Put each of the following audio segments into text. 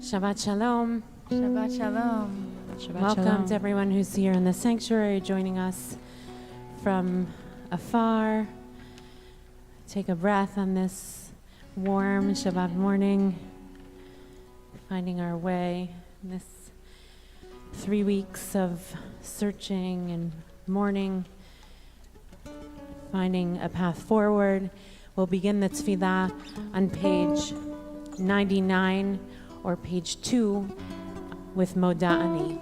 Shabbat Shalom. Shabbat Shalom. Welcome to everyone who's here in the sanctuary, joining us from afar. Take a breath on this warm Shabbat morning, finding our way in this 3 weeks of searching and mourning, finding a path forward. We'll begin the tefillah on page 99 or page 2 with Moda'ani.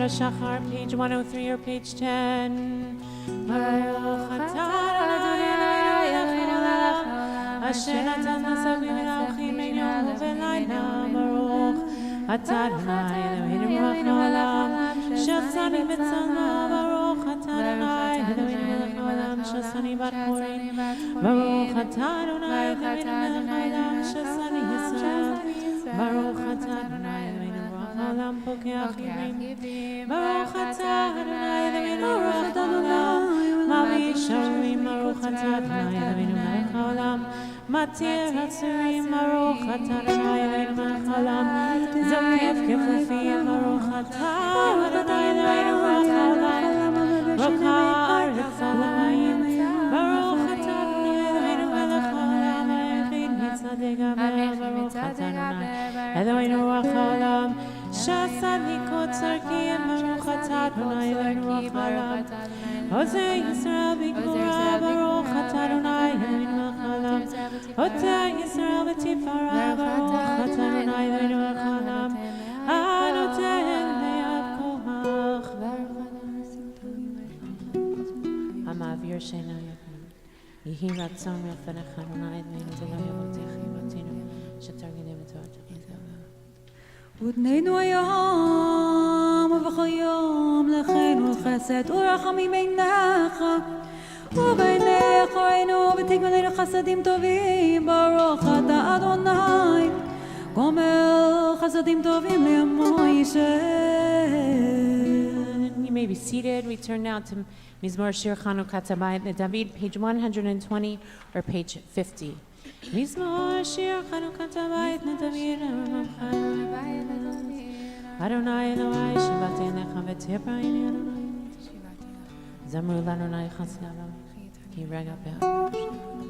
Shachar, page 103 or page 10. Baruch atah Asher natan nasavim elachim yom v'layla. Baruch atah Adonai Eloheinu melech haolam shasani b'tzalma. Baruch atah Adonai Eloheinu melech haolam shasani b'chorin. Baruch atah Adonai Eloheinu melech haolam shasani Yisrael. Baruch atah Adonai Eloheinu Olam pokeach yivim. Baruch atah Adonai Eloheinu melech haolam mavi sharim. Baruch atah Adonai Eloheinu melech haolam matir hatzurim. Baruch atah Adonai Eloheinu melech haolam zokef kefufim. Baruch atah Adonai Eloheinu melech haolam roka aretz hamayim. Baruch atah Adonai Eloheinu melech haolam ha'echid mitzadei gaber. Baruch atah Adonai Eloheinu melech haolam Shasadikot Sarkiyim. Baruch atah Adonai Eloheinu melech haolam Hosei Yisrael b'gvura. Baruch atah Adonai Eloheinu melech haolam Hotei Yisrael b'tifara. Baruch atah Adonai Eloheinu melech haolam Anoten le'av koach. Hama'avir she'eino yakum Yehi ratzon milfanecha Adonai Eloheinu v'lo yavotecha yivotenu shetarginem v'torah. ודנינו היום ובכל יום לכנו חסד ורחמים בעיניך ובעיני אחרינו ותגמלנו חסדים טובים. ברוך אתה אדוני גומל חסדים טובים לעמו ישראל. You may be seated. We turn now to Mizmor Shir Chanukah Tabayit David, page 120 or page 50. Mizmor Shir Chanukah Tabayit David Adonai Eloi Shabbat Elecha v'Tibrayini Adonai Zamru l'Adonai Chasnava Ki Rega Be'Adonai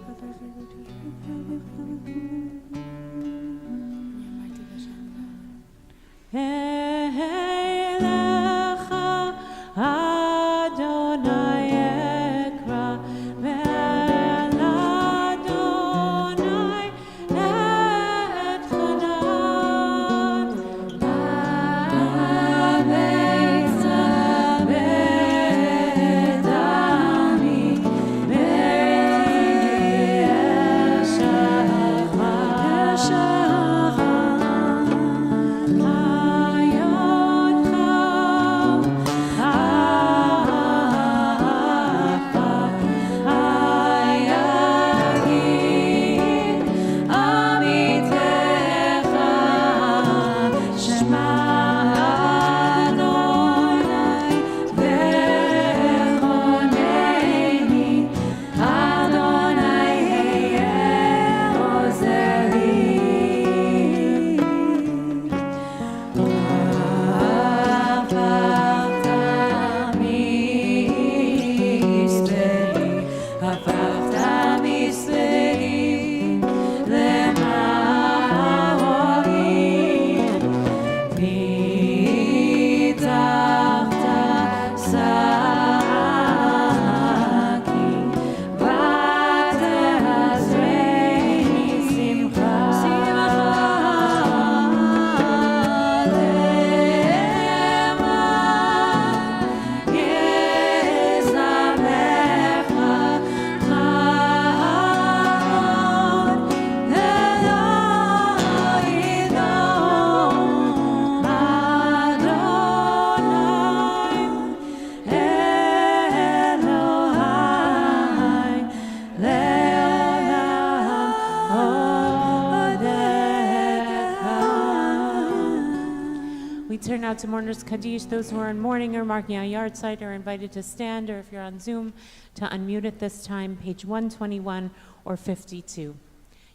Turn out to Mourners Kaddish. Those who are in mourning or marking a yard site are invited to stand, or if you're on Zoom, to unmute at this time, page 121 or 52.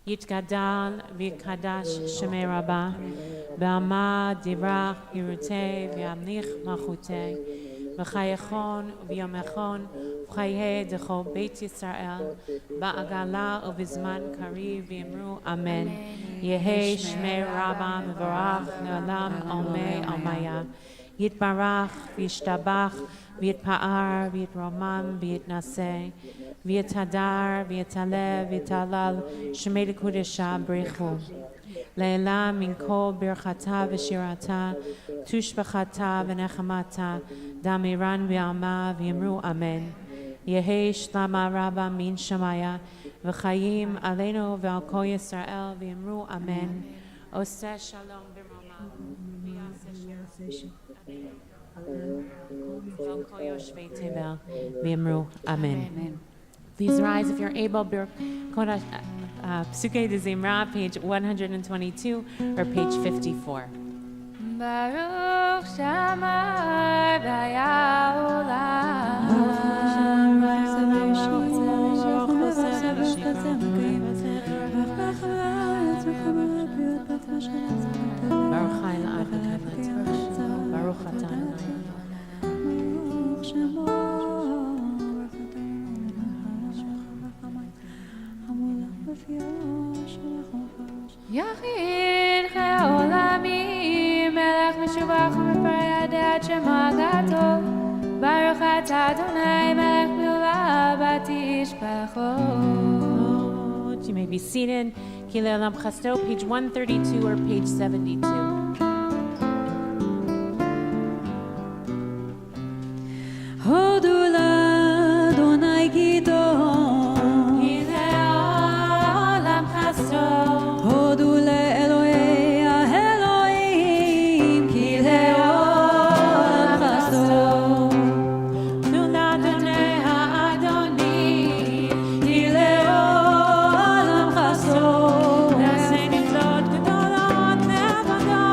Yitgadal v'kadash shemei Rabba, b'ama dirach hirutei v'amlich malchutei, v'chayechon v'yomechon v'chayei dechol Beit Yisrael, ba'agala u'bizman kariv v'imru Amen. Yehei shmei Rabba mevorach ne'olam omei omaya. Yitbarach v'yishtabach v'yitpa'ar v'yitromam v'yitnaseh v'yitadar v'yitalev v'yitalal shmei l'kudesha b'rechu. Le'elam min kol birchata v'shirata tushbachata v'nechamata damiran v'alma v'yimru Amen. Yehei shlama Rabba min shamaya v'chayim aleinu v'al kol Yisrael v'yimru Amen. Oseh shalom b'roma v'yaseh shir v'al kol yoshvei tevel v'yimru Amen. Please rise if you're able. Psuke de Zimra, page 122 or page 54. Baruch Shamar V'Yaolam. Baruch Chai La'ad V'Kavod. Baruch Atah Yachid Chai Olamim Melech Meshubach U'Mefarad Ad Shema Gadol Baruch Atah Adonai Melech B'Olam V'Tishbachot. You may be seated. Kilei Olam Chasto, page 132 or page 72. Hodu l'Adonai Gidon, Kilei Olam Chasto. Hodu le'Elokei Elohim, Kilei Olam Chasto. Tu l'Adonai ha'Adonim, Kilei Olam Chasto. Na'aseh niflot gedolat ne'avadot.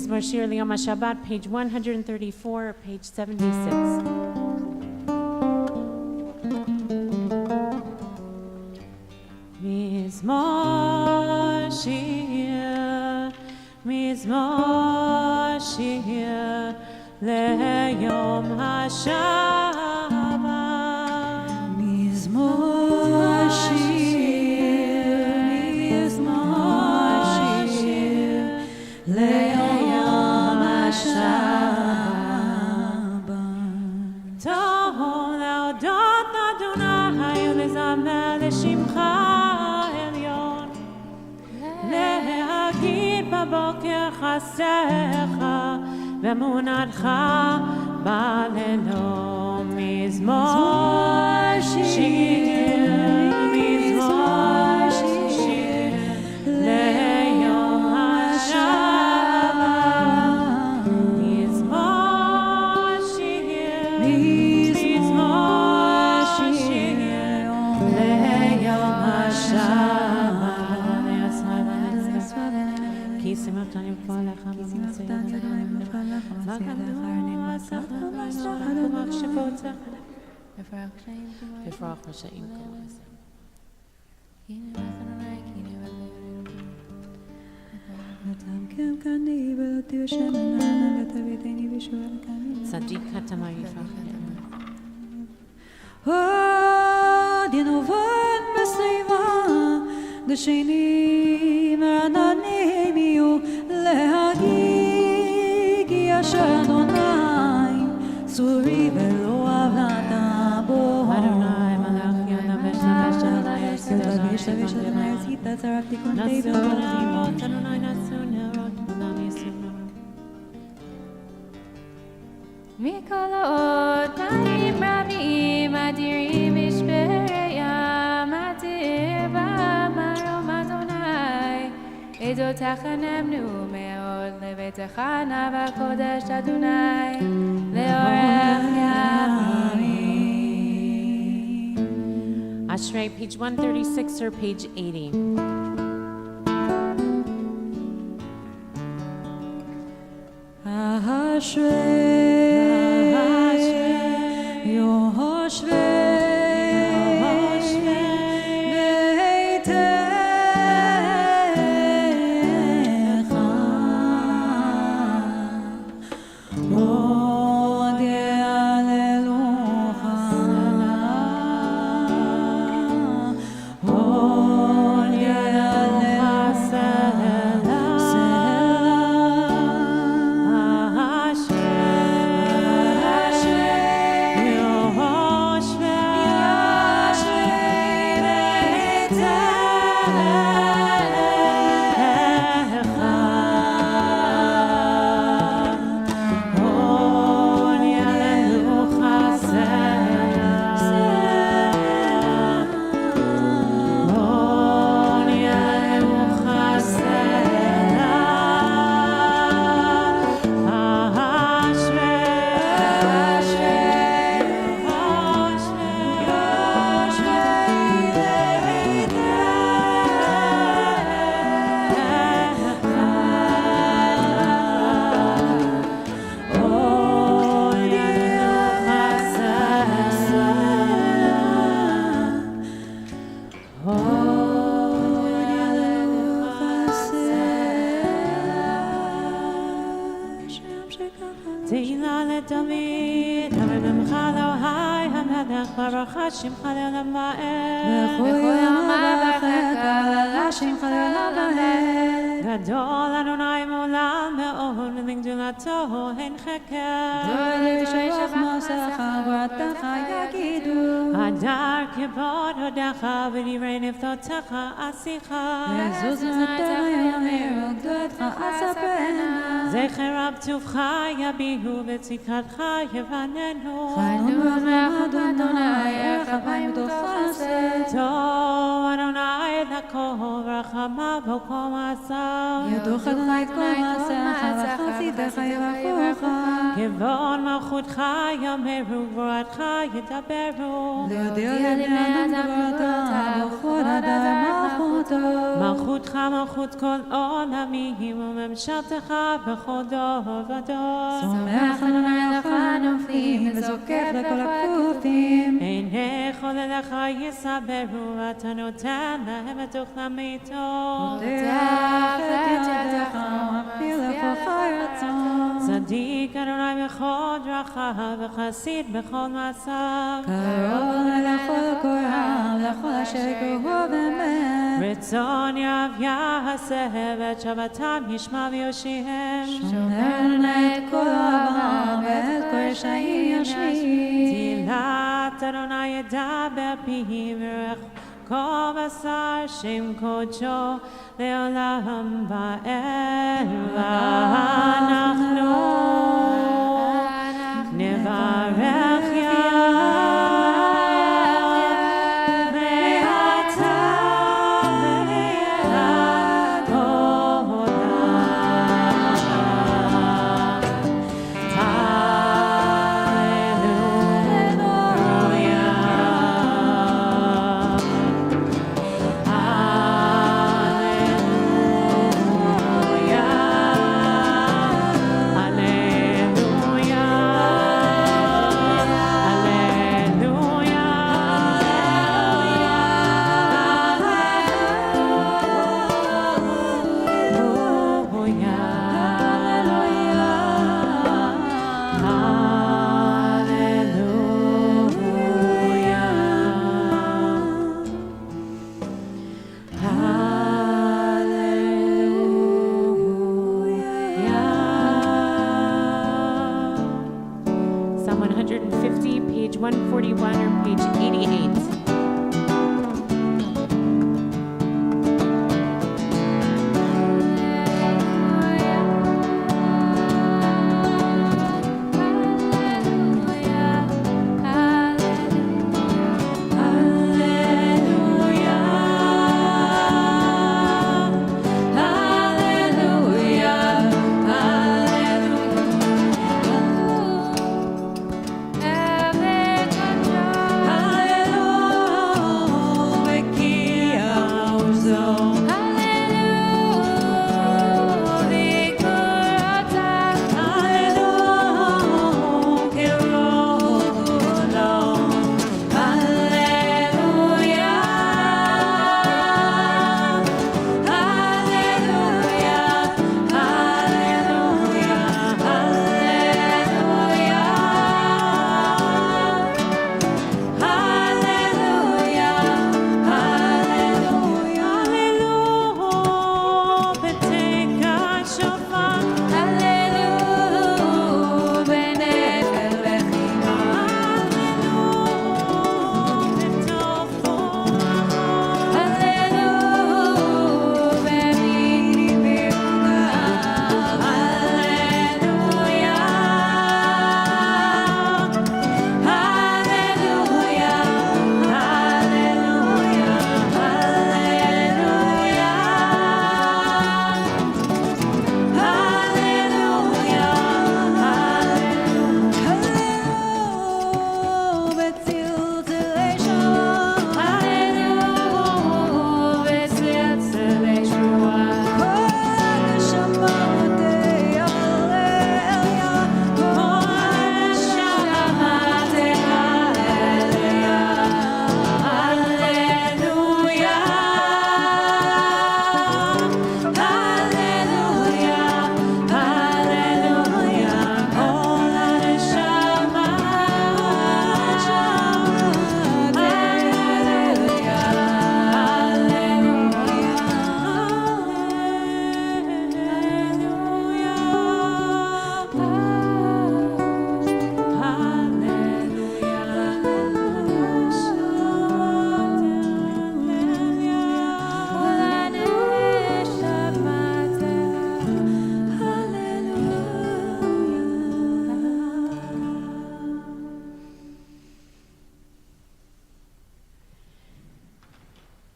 Mizmor Shir Liyom HaShabbat, page 134, page 76. Mizmor Shir Leyom HaShabbat. Mizmor Shir Leyom HaShabbat. Tohu leodot Adonai ulezamer l'shimcha elyon. להגיד בבוקר חסדיך ואמונתך בלילות. מזמור שיר, מזמור שיר ליום השבת. מזמור שיר, מזמור שיר ליום השבת. כי שימחת לפעול לך וגדלו עשך ומחשבותיך בפרח רשעים כל עשר. ותמכם כני ולא תהיו שמננה ותביתני בישוע לכני. צדיק התמה יפרח עוד ינובן בסביבה דשנים רעננים יהיו להגיג ישר אדוני צורי ולא עבלתה בו. אדוני מלך ידבר שבשלה תרגיש תביש אדוני עשית צרף תיקון נשאו תיבו. נרות אדוני נשאו נרות כולם ישאו נרות. מכל האותיים רבים אדירים משברי ים אדיר במרום אדוני עדותיך נאמנו מאוד לביתך נא בקודש אדוני לאורך ימים. Ashrei, page 136 or page 80. ברוך שמך לעולם ועד. וכל יום ברכך להשם לעולם ועד. גדול אדוני מעולם מאוד ולגדולתו אין חקר. גדול לשבח מעשיך ובראתך יגידו. הדר כבוד הודך ודברי נפלותיך עשיך. עזוז נתנו יאמרו גדולתך אספרנה. זכר רב טובך יביעו וצדקתך יבננו. חיינו מעט אדוני רחמים ותחסד. טוב אדוני לכל רחמיו וכל מעשיו. ידוך אדוני את כל מעשיך וחסידיך יברכוך. כבוד מלכותך יאמרו גבורתך ידברו. להודיע לבני אדם גבורתו וכבוד אדם מלכותו. מלכות מלכותך מלכות כל עולמים וממשלתך בכל דור ודור. סומך אדוני לך נופלים וזוקף לכל הכפופים. עיני כל אליך יסברו ואתה נותן להם את אוכלם טוב. פותח את ידך ומפעיל לכוחך רצון. צדיק אדוני בכל דרכיו וחסיד בכל מעשיו. קרוב לכל קוראיו לכל אשר יקראו באמת. רצון יב יעשה ואת שבתם ישמע ויושיעם. שומר אדוני את כל אוהביו ואת כל רשעים ישמיד. תהילת אדוני ידבר פיו ורך כל בשר שם קודשו לעולם ועד. ואנחנו נברך Psalm 150, page 141 or page 88.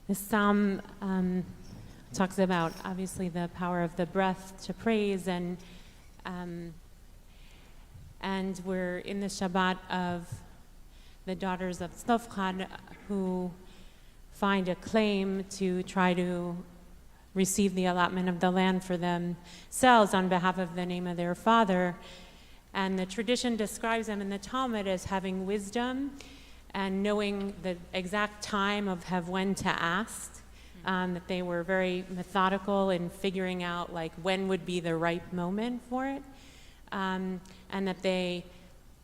This psalm talks about, obviously, the power of the breath to praise, and we're in the Shabbat of the daughters of Tzlofchad, who find a claim to try to receive the allotment of the land for themselves on behalf of the name of their father. And the tradition describes them in the Talmud as having wisdom and knowing the exact time of when to ask, that they were very methodical in figuring out like when would be the right moment for it, and that they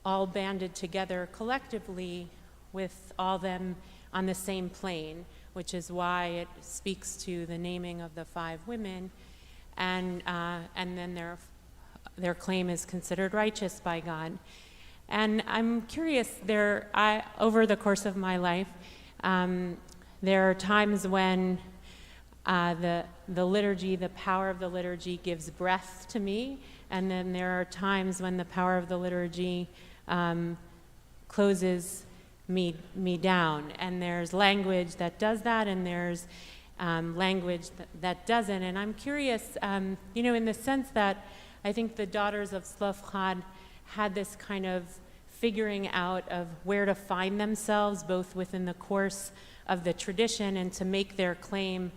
all banded together collectively with all them on the same plane, which is why it speaks to the naming of the 5 women, and then their claim is considered righteous by God. And I'm curious, over the course of my life, there are times when the liturgy, the power of the liturgy gives breath to me, and then there are times when the power of the liturgy closes me down. And there's language that does that, and there's language that doesn't. And I'm curious, in the sense that I think the daughters of Tzlofchad had this kind of figuring out of where to find themselves, both within the course of the tradition and to make their claim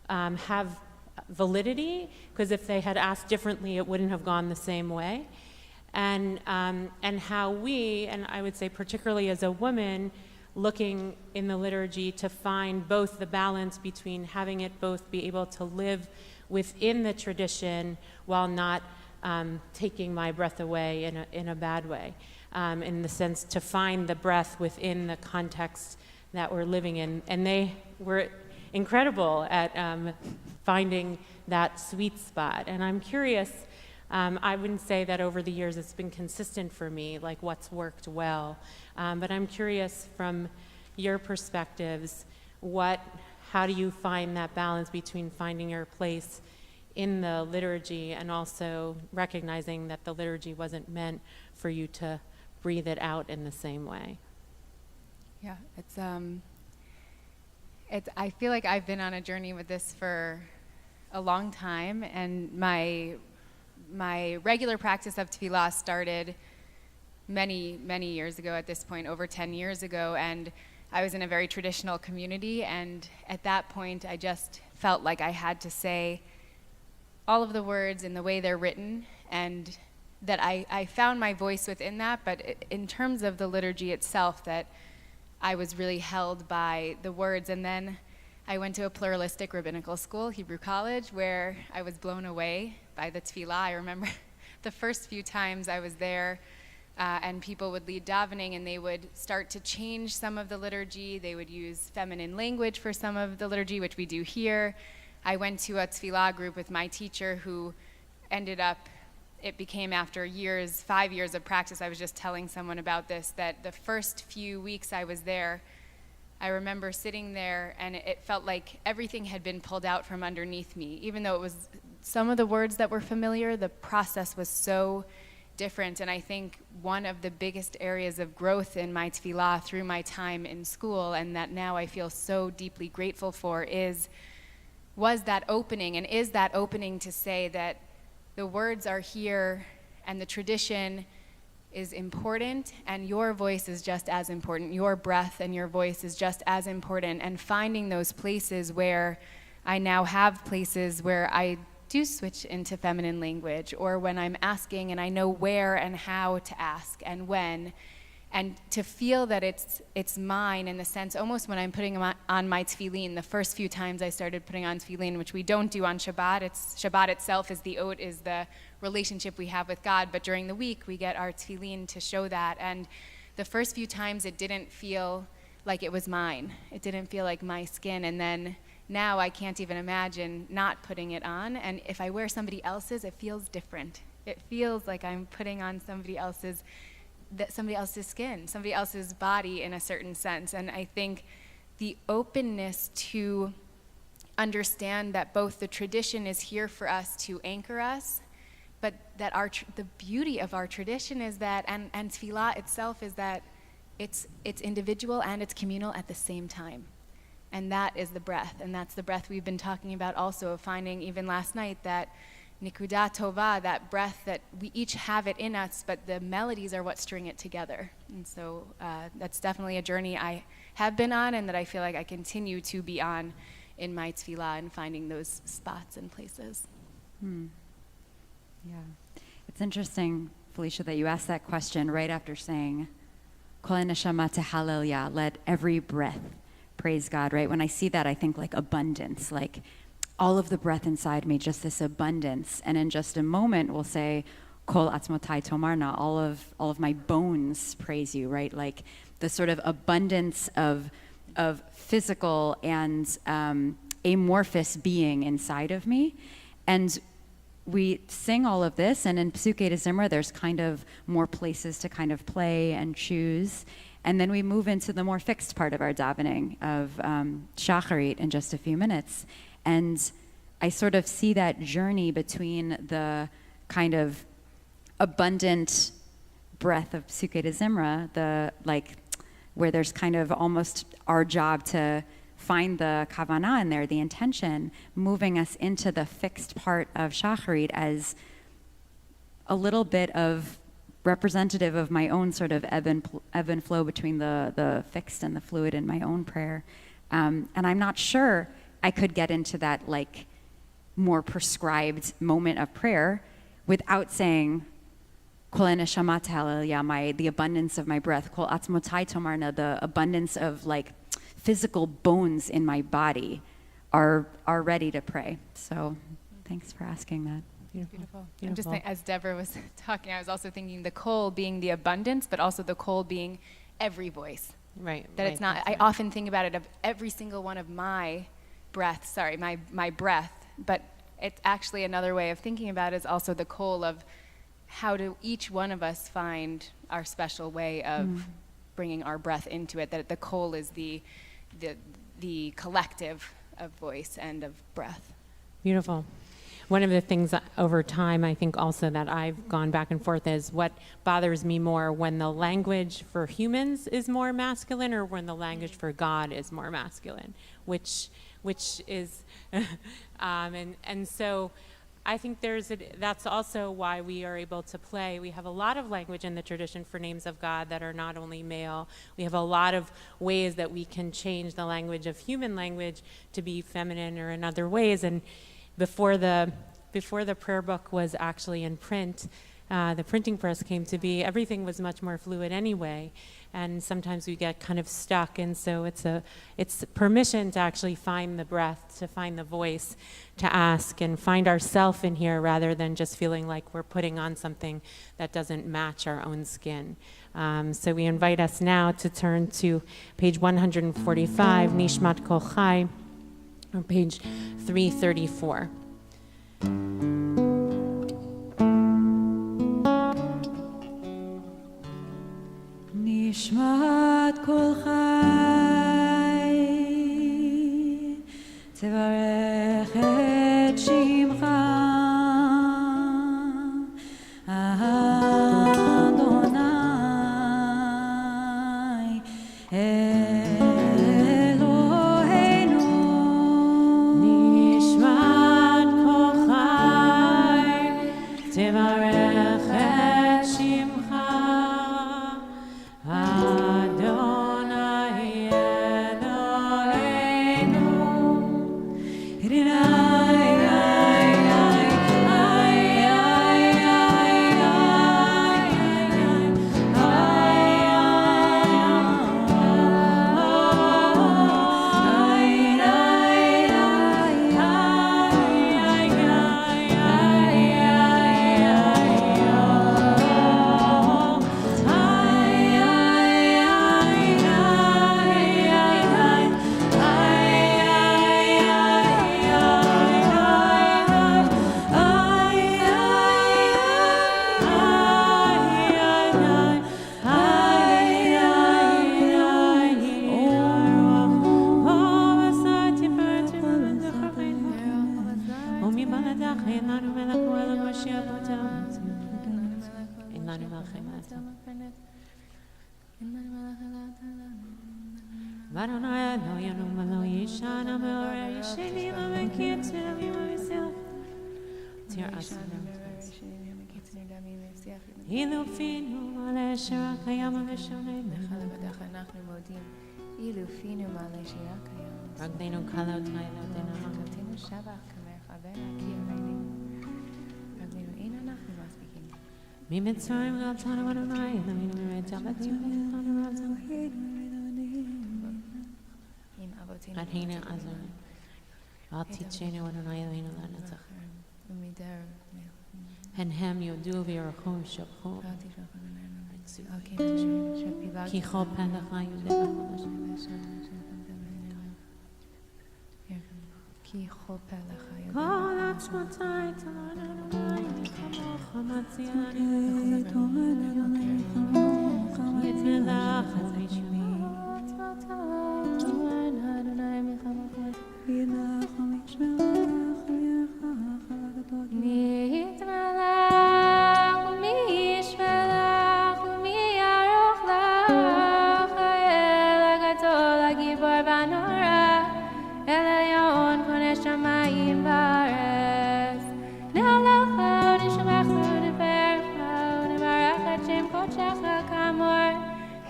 have validity, because if they had asked differently, it wouldn't have gone the same way. And how we, and I would say particularly as a woman, looking in the liturgy to find both the balance between having it both be able to live within the tradition while not taking my breath away in a bad way, in the sense to find the breath within the context that we're living in. And they were incredible at finding that sweet spot. And I'm curious, I wouldn't say that over the years it's been consistent for me, like what's worked well, but I'm curious from your perspectives, how do you find that balance between finding your place in the liturgy and also recognizing that the liturgy wasn't meant for you to breathe it out in the same way? Yeah, I feel like I've been on a journey with this for a long time, and my regular practice of tefillah started many, many years ago at this point, over 10 years ago, and I was in a very traditional community, and at that point I just felt like I had to say all of the words in the way they're written, and that I found my voice within that, but in terms of the liturgy itself, that I was really held by the words. And then I went to a pluralistic rabbinical school, Hebrew College, where I was blown away by the tefillah. I remember the first few times I was there, and people would lead davening, and they would start to change some of the liturgy. They would use feminine language for some of the liturgy, which we do here. I went to a tefillah group with my teacher who ended up, it became after 5 years of practice, I was just telling someone about this, that the first few weeks I was there, I remember sitting there and it felt like everything had been pulled out from underneath me. Even though it was some of the words that were familiar, the process was so different. And I think one of the biggest areas of growth in my tefillah through my time in school, and that now I feel so deeply grateful for, was that opening, and is that opening to say that the words are here and the tradition is important, and your voice is just as important. Your breath and your voice is just as important, and finding those places where I now have places where I do switch into feminine language, or when I'm asking and I know where and how to ask and when, and to feel that it's mine in the sense, almost when I'm putting on my tefillin, the first few times I started putting on tefillin, which we don't do on Shabbat. Shabbat itself is the relationship we have with God, but during the week we get our tefillin to show that. And the first few times it didn't feel like it was mine. It didn't feel like my skin. And then now I can't even imagine not putting it on. And if I wear somebody else's, it feels different. It feels like I'm putting on somebody else's skin, somebody else's body in a certain sense. And I think the openness to understand that both the tradition is here for us to anchor us, but that the beauty of our tradition is that, and tefillah itself is that it's individual and it's communal at the same time. And that is the breath, and that's the breath we've been talking about also, of finding even last night that Nikuda Tova, that breath that we each have it in us, but the melodies are what string it together. And so that's definitely a journey I have been on, and that I feel like I continue to be on in my tefillah and finding those spots and places. Yeah. It's interesting, Felicia, that you asked that question right after saying, Kol neshama tehalel, let every breath praise God, right? When I see that, I think like abundance, like all of the breath inside me, just this abundance. And in just a moment, we'll say, Kol atzmotai tomarna, all of my bones praise you, right? Like the sort of abundance of physical and amorphous being inside of me. And we sing all of this, and in Psukei de Zimra, there's kind of more places to kind of play and choose. And then we move into the more fixed part of our davening of Shacharit in just a few minutes. And I sort of see that journey between the kind of abundant breath of Psukei de Zimra, the like where there's kind of almost our job to find the kavanah in there, the intention, moving us into the fixed part of Shacharit as a little bit of representative of my own sort of ebb and flow between the fixed and the fluid in my own prayer. And I'm not sure I could get into that like more prescribed moment of prayer without saying, Kol neshama tehalel, the abundance of my breath, Kol atzmotai tomarna, the abundance of like physical bones in my body are ready to pray. So thanks for asking that. Beautiful. I'm just as Deborah was talking, I was also thinking the kol being the abundance, but also the kol being every voice. Right. That it's not, I often think about it of every single one of my breath, my breath, but it's actually another way of thinking about it is also the kol of how do each one of us find our special way of bringing our breath into it, that the kol is the collective of voice and of breath. Beautiful. One of the things over time, I think also that I've gone back and forth is what bothers me more, when the language for humans is more masculine or when the language for God is more masculine, which is, and so I think that's also why we are able to play. We have a lot of language in the tradition for names of God that are not only male. We have a lot of ways that we can change the language of human language to be feminine or in other ways. And before the prayer book was actually in print, the printing press came to be, everything was much more fluid anyway. And sometimes we get kind of stuck, and so it's permission to actually find the breath, to find the voice, to ask and find ourself in here rather than just feeling like we're putting on something that doesn't match our own skin. So we invite us now to turn to page 145, Nishmat Kol Chai, or page 334. נשמת כל חי, תברך את שמך, אדוני, אלוהינו. נשמת כל חי, תברך את שמך. אילופינו מלא שהיה קיים. Ragdenu Kalotay Lodena. Rabbeinu Shabbat Kamer Chaver Aki Avinu. Rabbeinu Ein Anachnu Masbikim. Mimitzrayim Galtana Adonai Eloheinu Meretzavat Yonatana Ratzon. Im Avotenu. Adhena Azon. Altichenu Adonai Eloheinu Lanatzach. Umider. Henhem Yodu V'Yarachom Shabcho. Ki Cho Pelecha Yudeva Chodesh. Ki Cho Pelecha Yudeva. Kol Atzmatai Talon Adonai Chamocha Matziani. Yitzmelach Hazayshmi.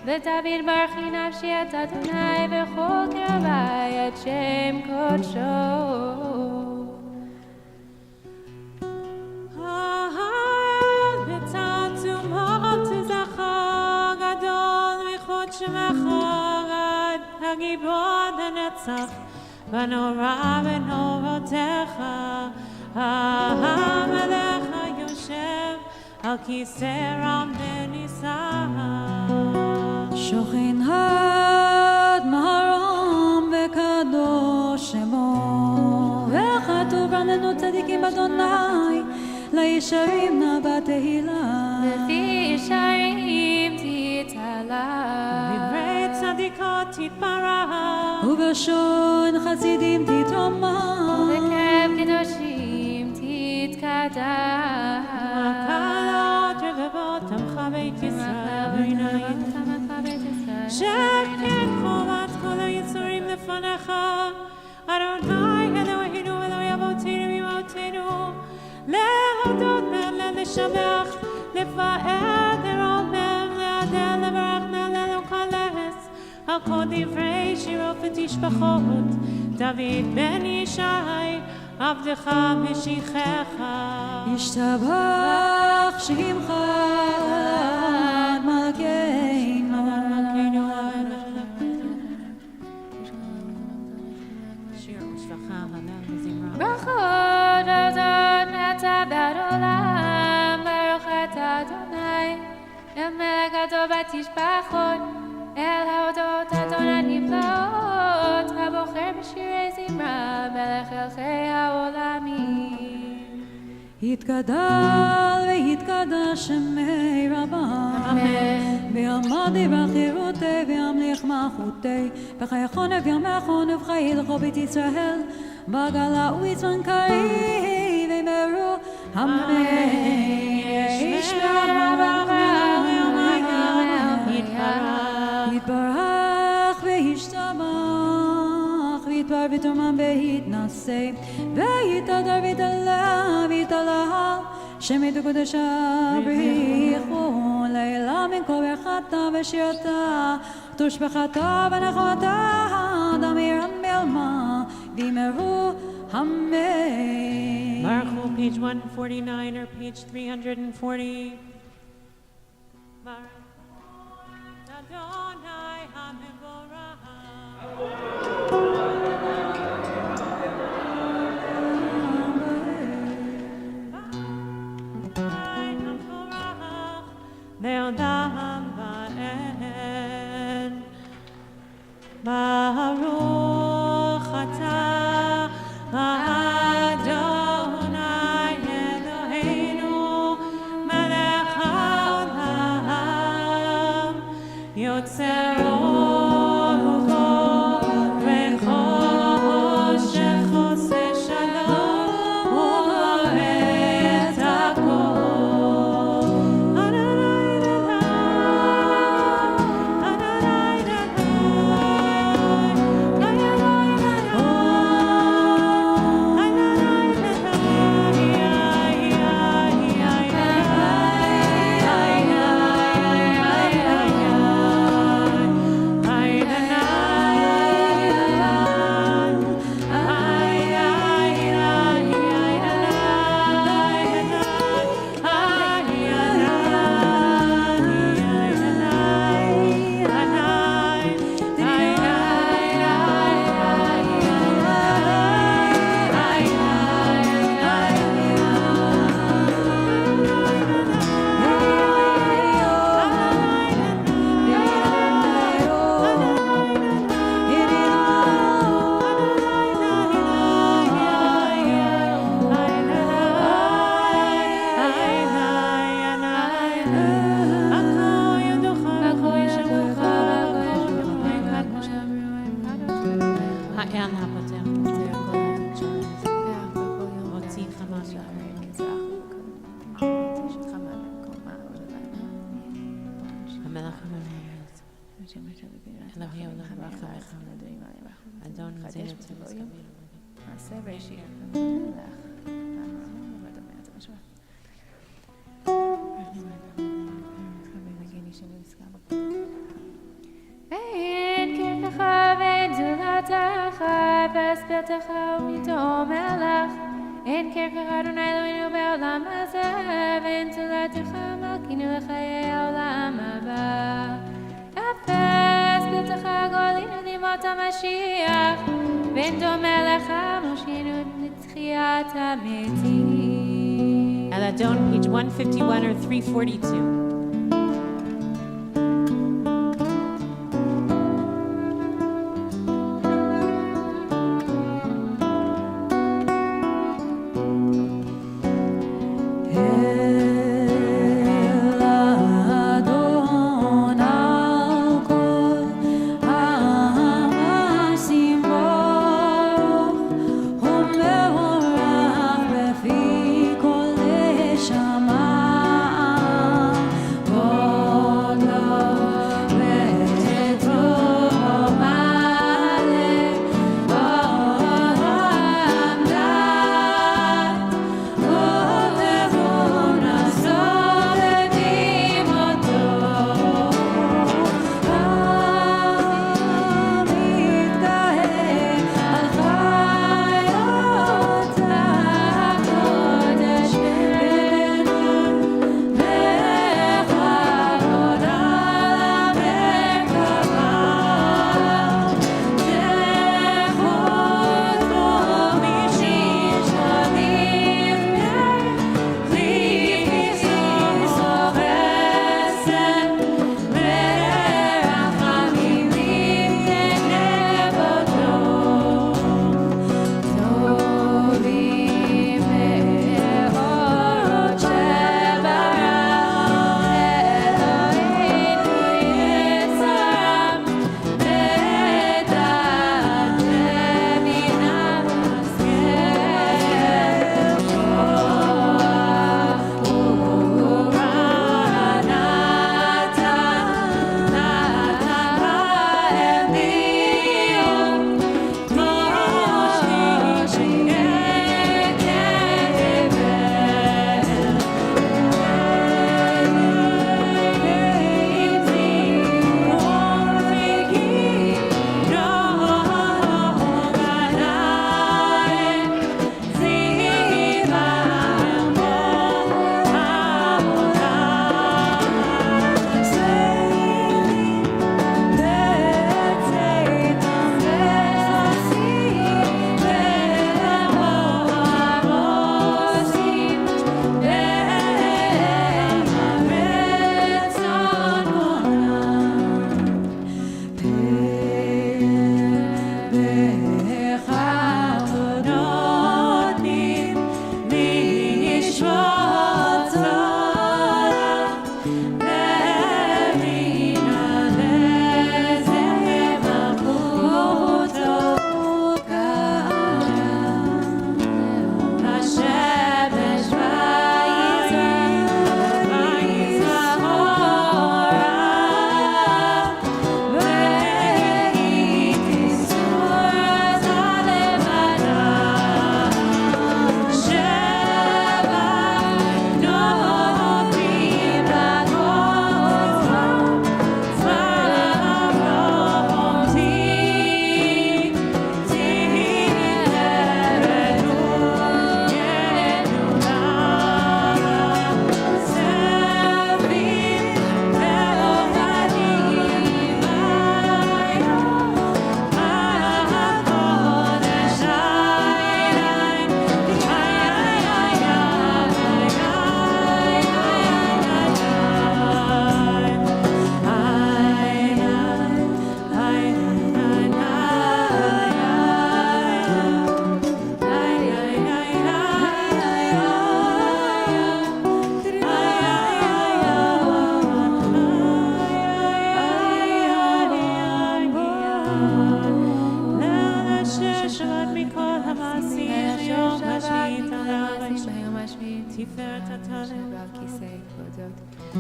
ותביל ברכי נפשי את אדוני וכל קרבי את שם קודשו. ותעצומות זכר גדול מחוד שמך גד הגיבור לנצח ונורא ונורותיך המלך היושב על כיסא רם ונישא שוכן הד מהרום וקדוש שמו וכתוב רננו צדיקים אדוני לישרים נא בתהילה לפי ישרים תתעלה דברי צדיקות תתפרח ובלשון חסידים תתרומם ובקרב קדושים תתקדש הקלות רבבות עמך בית ישראל שכן חובת כל היצורים לפניך אדוני אלוהינו אלוהי אבותינו ואמותינו להודות לשבח לפאר לרומם להדל לברך נהלל ולקלס על כל דברי שירו ותשבחות דוד בן ישי עבדך משיחך ישתבח שמך עד מלכנו ברכות והודות מעתה ועד עולם ברוך אתה אדוני אל מלך הטוב ותשבחות אל ההודות אדון הנפלאות הבוחר בשירי זמרה מלך מלכי העולמים יתגדל ויתקדש שמי רבה ויעמד בחירותי וימליך מלכותי וחייכון וימחון ובחיי לכל בית ישראל בגלה ובצפנקאי ומרו אמן ישמע יתברך וישתבח ויתבר ותרומם ויתנשא ויתהדר ויתעלה ויתעלה שם ידעו קודש בריחו לילה מן כל ברכתה ושירתה תושבחתה ונחמתה דמירן בעלמה וימרו אמן Baruch page 149 or page 340 Baruch Adonai HaMevorach לעולם ועד ברוך אתה אדוני אלוהינו מלך העולם חדש בטבעיות, מעשה וישיר לך. ואין כיפך ואין זולתך, והסברתך ומתום מלך. אין כיפך אדוני אלוהינו בעולם הזה, ואין זולתך מלכינו לחיי העולם הבא. אפס ברתך גואלינו לימות המשיח, ואין דומה לך מושיענו לתחיית המתים. Eladon, page 151 or 342.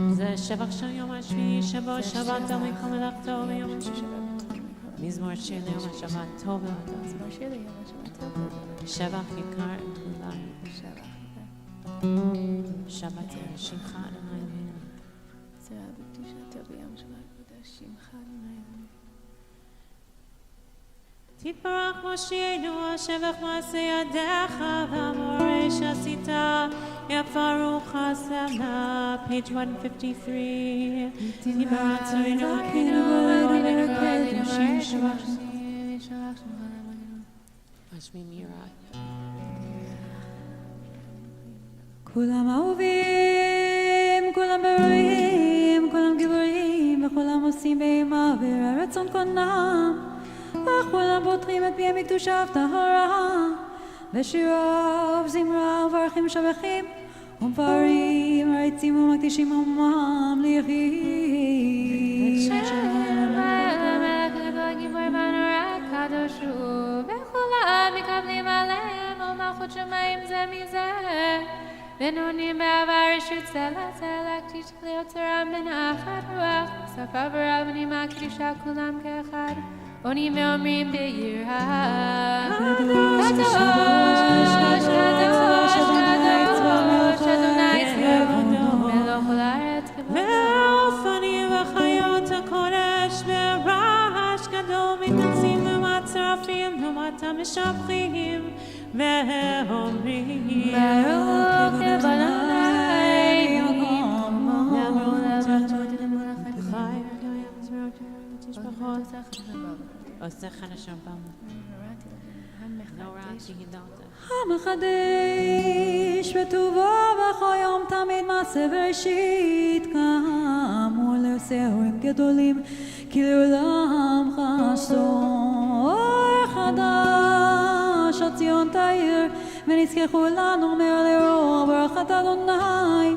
זה שבח של יום השביעי, שבו שבת מכל מלאכתו ויום השביעי. מזמור שיר ליום השבת טוב להודות. מזמור שיר ליום השבת טוב להודות. שבח יקר לכולם. שבח. שבת שמך אדוני אלוהינו. צרה בקדושתו ביום שבת קודש שמך אדוני אלוהינו. תתברך מושיענו השבח מעשה ידיך והמורה שעשית יפרוך הסמנה page 153 תתברך צורנו אלוהינו ולרקדנו שיר שבח שמי מירה כולם אהובים, כולם ברורים, כולם גיבורים וכולם עושים באימה ורצון קונם וכולם פותחים את פיהם בקדושה וטהרה ושירה וזמרה וברכים ושבחים ומפארים רצים ומקדישים עמם ליחיד המלך הגדול גיבור ונורא קדוש הוא וכולם מקבלים עליהם ומלכות שמיים זה מזה ונונים בעבר רשות צלע צלע קדיש כלי אוצרם בנחת רוח שפה ורב ונימה קדישה כולם כאחד עונים ואומרים ביראה קדוש קדוש קדוש אדוני צבאות מלוך כל הארץ ואופנים וחיות הקודש ברעש גדול מתנצים לעומת צרפים לעומת המשבחים ואומרים ברוך לבנאי עושה חדשה בם נורא תהילות המחדש וטובו בכל יום תמיד מעשה וראשית כאמור לעושהו עם גדולים כי לעולם חסון אור חדש הציון תאיר ונזכה כולנו אומר לאור ברכת אדוני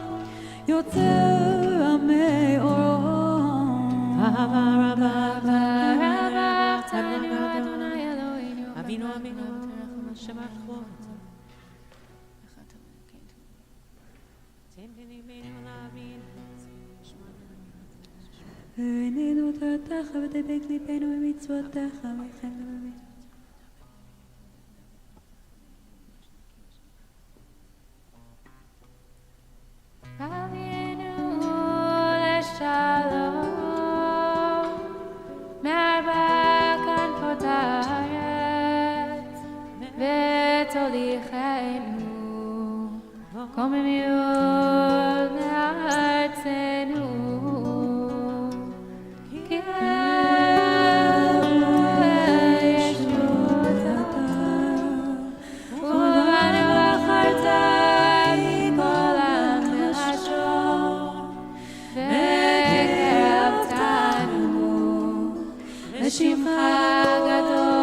יוצר עמי אורו אהבה רבה תנו אדוני אלוהינו אבינו שבח חוד ועינינו תורתך ודבק ליבנו במצוותיך וכן לבבי אבינו לשלום מארבע כנפות הארץ ותוליכנו קוממיות לארצנו כי ישועות ובנו בחרת כל המלשון וקרבתנו לשמך גדול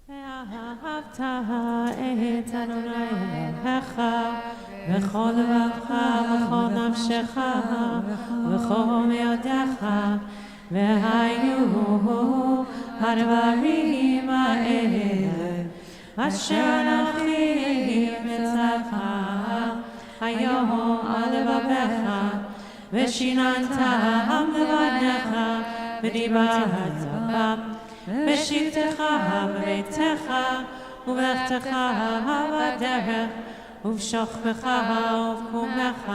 ואהבת את אדוני אלוהיך בכל לבבך ובכל נפשך ובכל מאודיך והיו הדברים האלה אשר אנוכי מצווך היום על לבבך ושיננתם לבניך ודיברת בם, בשבתך בביתך, ובלכתך בדרך, ובשוכבך ובקומך,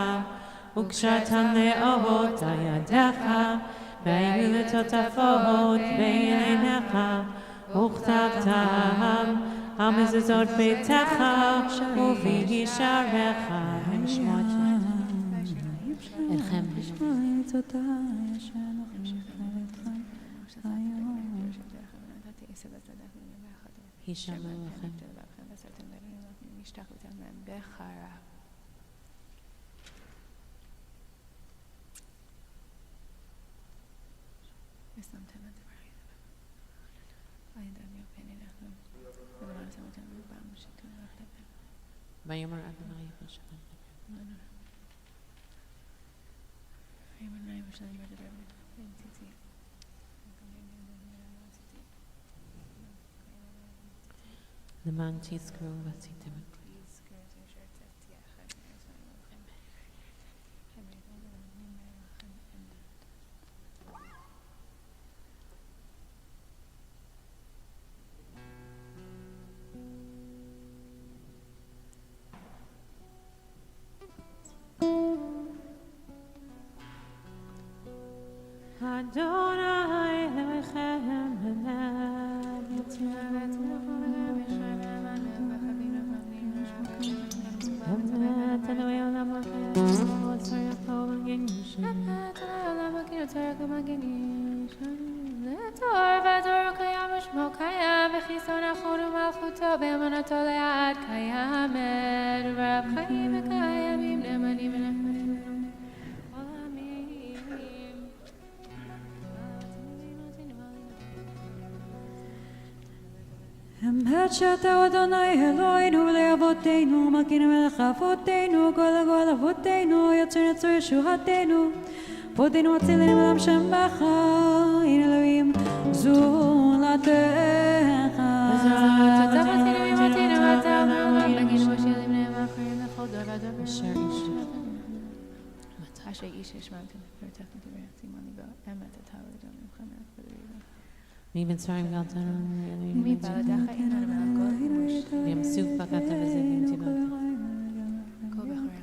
וקשרתם לאורות על ידיך, והיו לטוטפות בין עיניך, וכתבתם על מזוזות ביתך, ובישעריך, ונשמות אתכם. הישמעו לכם. ויאמר אדוני ירושלים. למען תזכרו ועשיתם. Adonai Elohim Elam תור ודור קיים ושמו קיים וחיסון אחון ומלכותו באמונתו לעד קיים ורב חיים וקיימים נאמנים ונחמדים אמת שאתה אדוני אלוהינו לאבותינו מלכינו מלך אבותינו גואל אבותינו יוצר נצור ישועתנו פודינו הצילנו עולם שמך הנה אלוהים זולתך תודה בתינו ממותינו ואתה מעולם נגיש ושירים נאמר קוראים לכל דור ודור אשר איש ישמע ותפרתך ותברך צימון ליבו אמת אתה ודום ממך מלך בדריבה מבצרים גלתנו מבלעדיך אינו למלך כל ים סוף בקעת וזבים תיבת כל בחורי המלך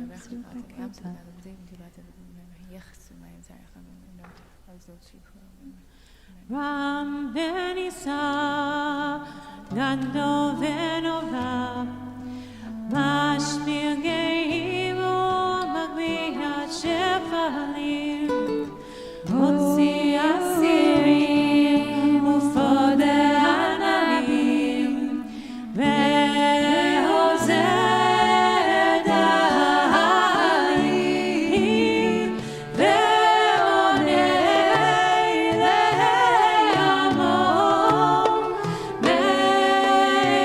וברך שבעת ים סוף וזבים תיבת יחסו מים זרח המנות על זאת שיפור Ram ben Isa Gando venova Mashmir Geimu Magmihat Shefalim Motzi Asirim Ufode Anabim Ve'ozed Ahalim Ve'onei Le'amon Meisha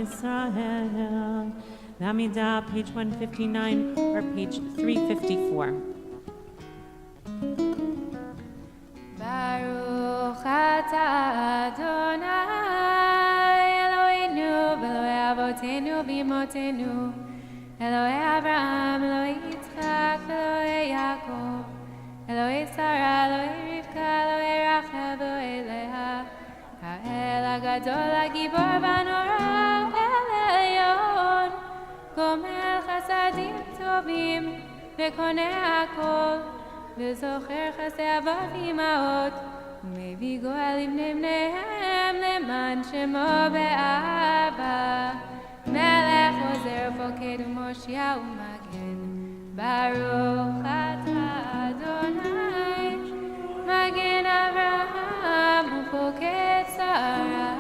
Yisrael. The Amidah, page 159 or page 354. Baruch atah Adonai Eloheinu v'Elokei Avotenu v'Imotenu Elokei Avraham, Elokei Yitzchak, Elokei Yaakov Elokei Sarah, Elokei Rivka, Elokei Rachel, Elokei Leah Ha'el HaGadol HaGibor v'Hanora El Elyon Gomel Chasadim Tovim וקונה הכל, וזוכר חסדי אבות ואימהות, ומביא גואל לבני בניהם למען שמו באהבה. מלך עוזר ופוקד ומושיע ומגן, ברוך אתה אדוני, מגן אברהם ופוקד שרה.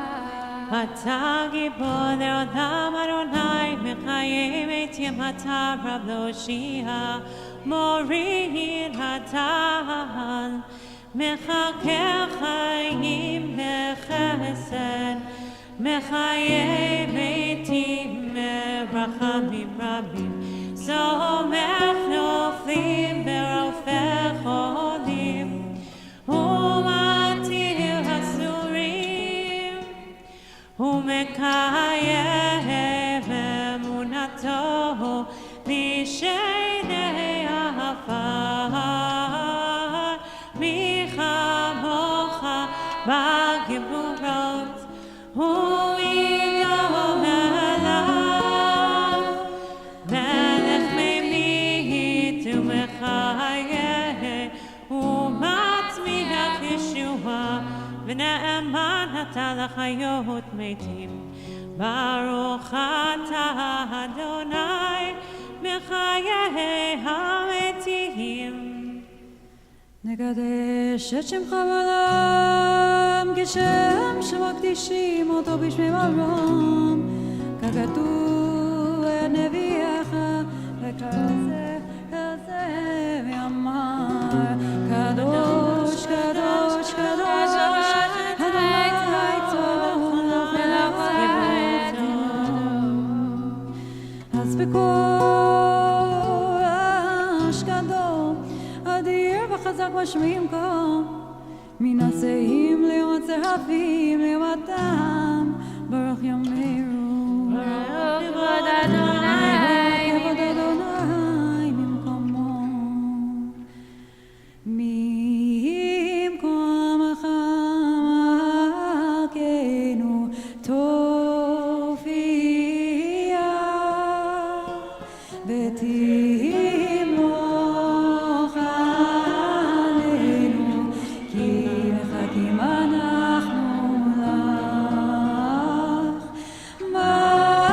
אתה גיבור לעולם אדוני, מחיים את ימתה רב להושיע, מוריד הטל, מחכה חיים בחסד, מחיי מתים ברחמים רבים, סומך נופלים ברופא חולים, ומתיר אסורים, ומקיים אמונתו משני עפר, מי כמוך בגבורות, הוא ידום אליו, מלך ממית ומחיה, ומצמיח ישועה, ונאמן אתה לחיות מתים. ברוך אתה אדוני, מחיי המתים. נקדש את שמך בעולם, כשם שמקדישים אותו בשמי מרום, ככתוב נביאך, וכזה ואמר, קדוש קדוש קדוש אדוני צבאות מלך אז בקול אשכדו אדיר וחזק משמיעים כה מן השאים ליום הצרפים ליום התם ברוך יאמרו ברוך כבוד אדוני ממקומו ממקומך מלכנו תופיע ותמלוך עלינו כי מחכים אנחנו לך מתי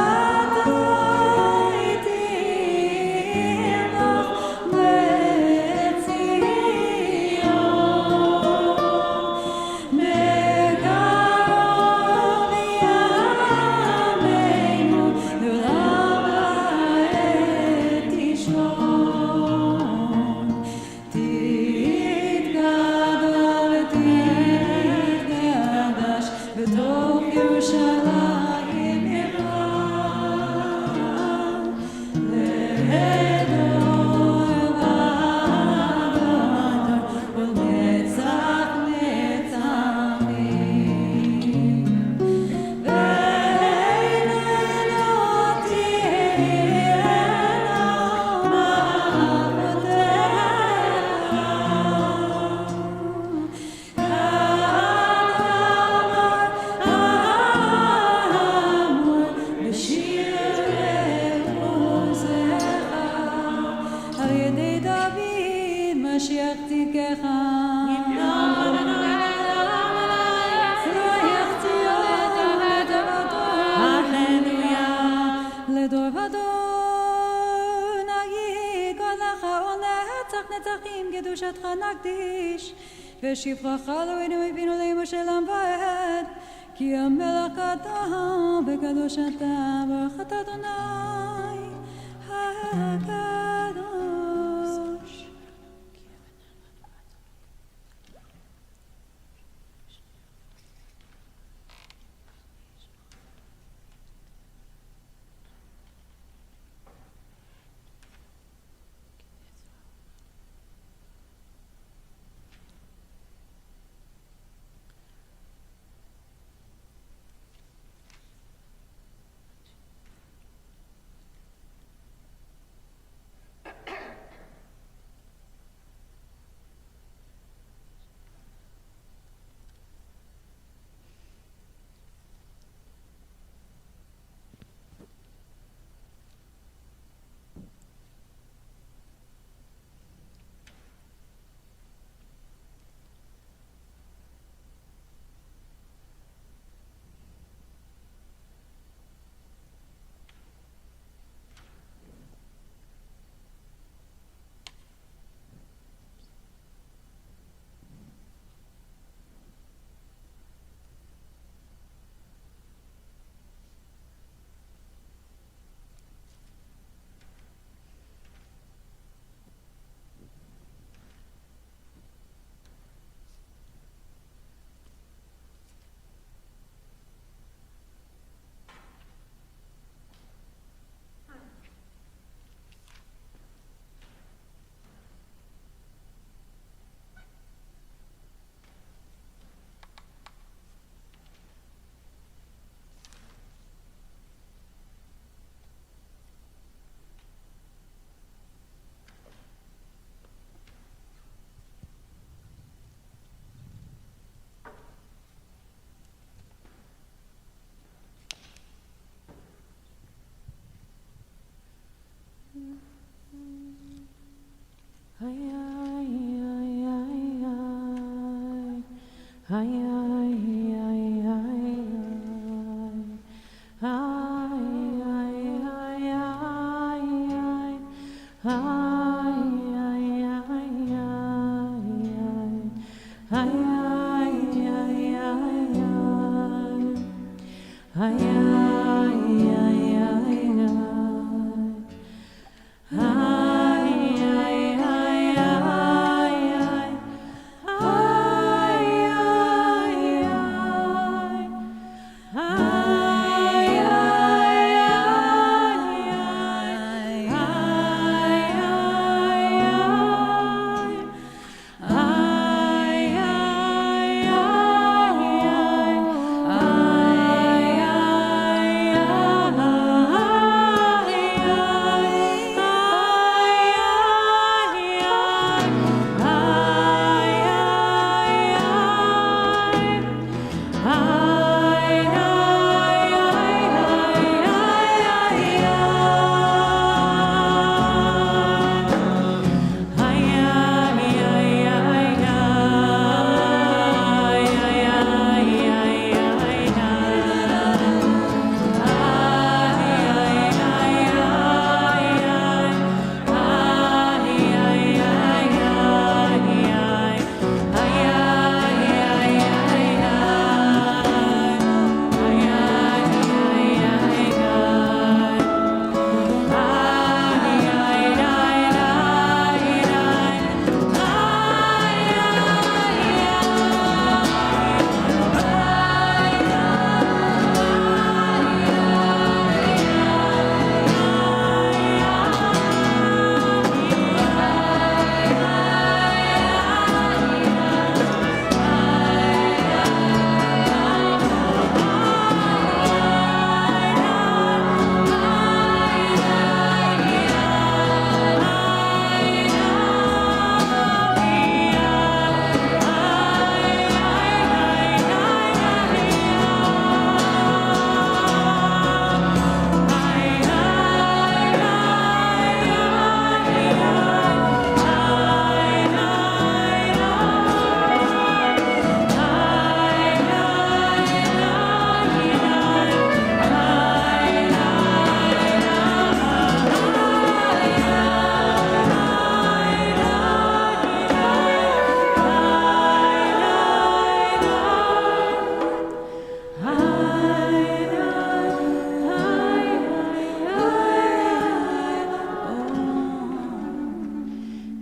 תמלוך בציון בקרוב ימינו לעולם העת תשכון תתגדל ותתקדש בתוך ירושלים עירך לדור ועד ולנצח נצחים ואיננו תהיינה מעבודך בשיר עוזך על ידי דוד משיח צדקך לדור ודור נגיד קודלך ולנצח נצחים קדושתך נקדיש ושבחך אלוהינו הבינו למשה לעם ועד כי המלך קדום וקדוש אתה ברוך אתה אדוני הקדוש.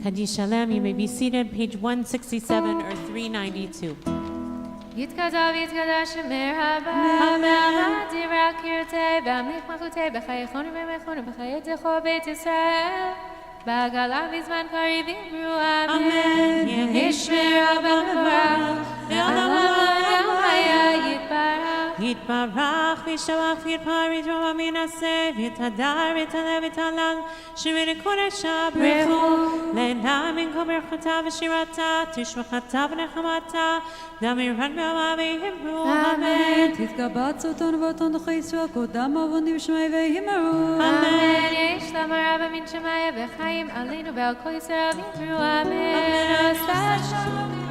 Kaddish Shalom, you may be seated, page 167 or 392. יתקדש ויתקדש שמר הבא, דירה קירתי, בהמליך מלכותי, בחיי חונו ומחונו, בחיי תכו בית ישראל, בעגלה בזמן קריב יאמרו אמן. יהי שמר הבא מברך, לעולם היה יתברך. יתברך וישתבח ויתפאר ויתרומם וינשא ויתהדר ויתעלה ויתהלל שמרי קודש ברכו ליהנה מן כל ברכותיו ושירתה תשבחתה ונחמתה דמירן בעמה ויאמרו אמן. תתקבץ אותנו ואותנו דחייסו הקודם אבונים שמי ויאמרו אמן. יש למראה במין שמיה וחיים עלינו ועל כל ישראל ויאמרו אמן. שבת שלום.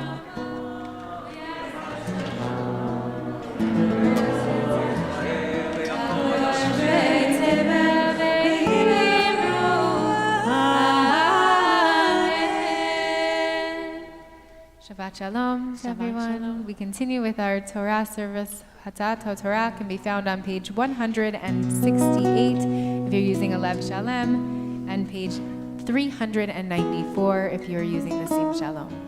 Shabbat Shalom, everyone. Shalom. We continue with our Torah service. Hatat HaTorah can be found on page 168 if you're using a Lev Shalem, and page 394 if you're using the Sim Shalom.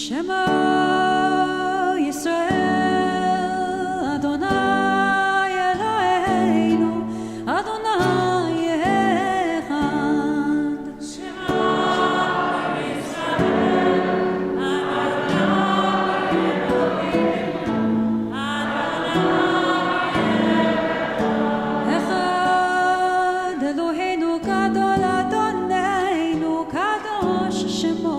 Shema Yisrael Adonai Eloheinu Adonai Echad. Shema Yisrael Adonai Eloheinu Adonai Echad. Eloheinu Gadol Adonai Kadosh Shemo.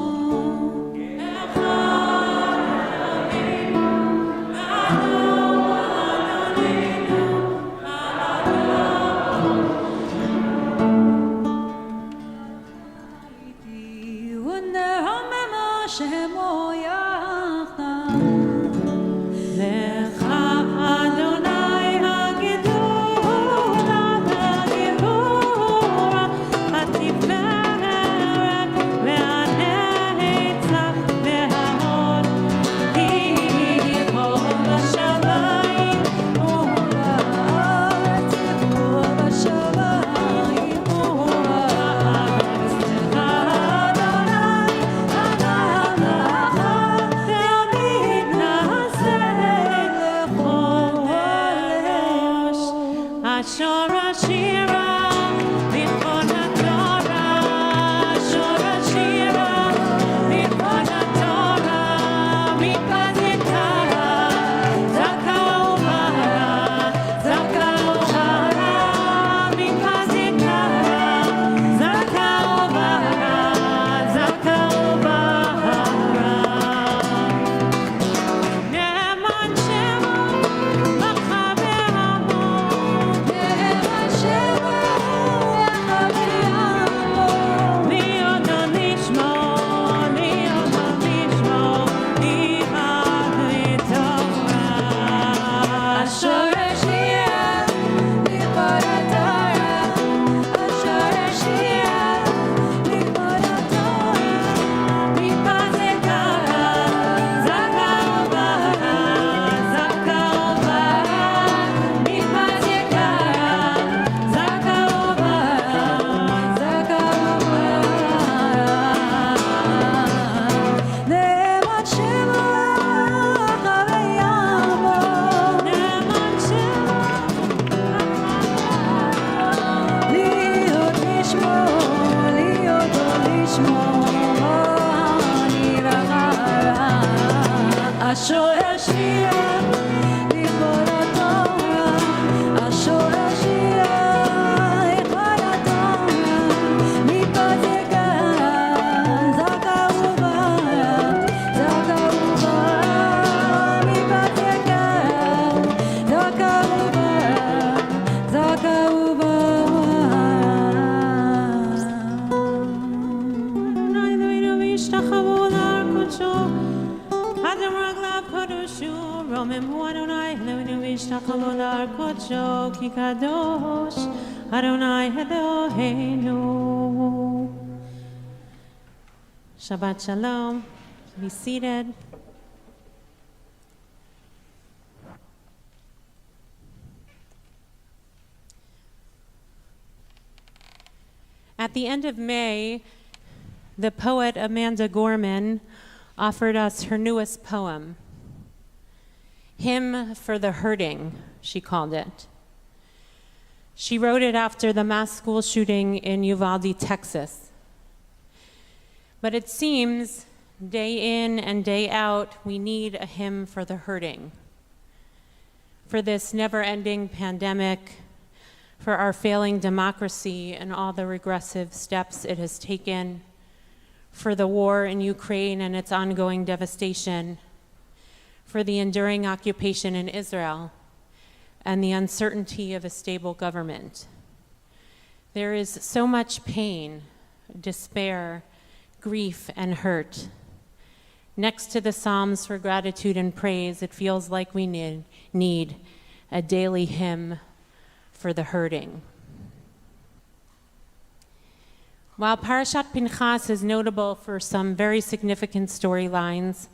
Shabbat Shalom. Be seated. At the end of May, the poet Amanda Gorman offered us her newest poem, Hymn for the Hurting, she called it. She wrote it after the mass school shooting in Uvalde, Texas. But it seems day in and day out, we need a hymn for the hurting, for this never-ending pandemic, for our failing democracy and all the regressive steps it has taken, for the war in Ukraine and its ongoing devastation, for the enduring occupation in Israel, and the uncertainty of a stable government. There is so much pain, despair, grief, and hurt. Next to the Psalms for gratitude and praise, it feels like we need a daily hymn for the hurting. While Parashat Pinchas is notable for some very significant storylines,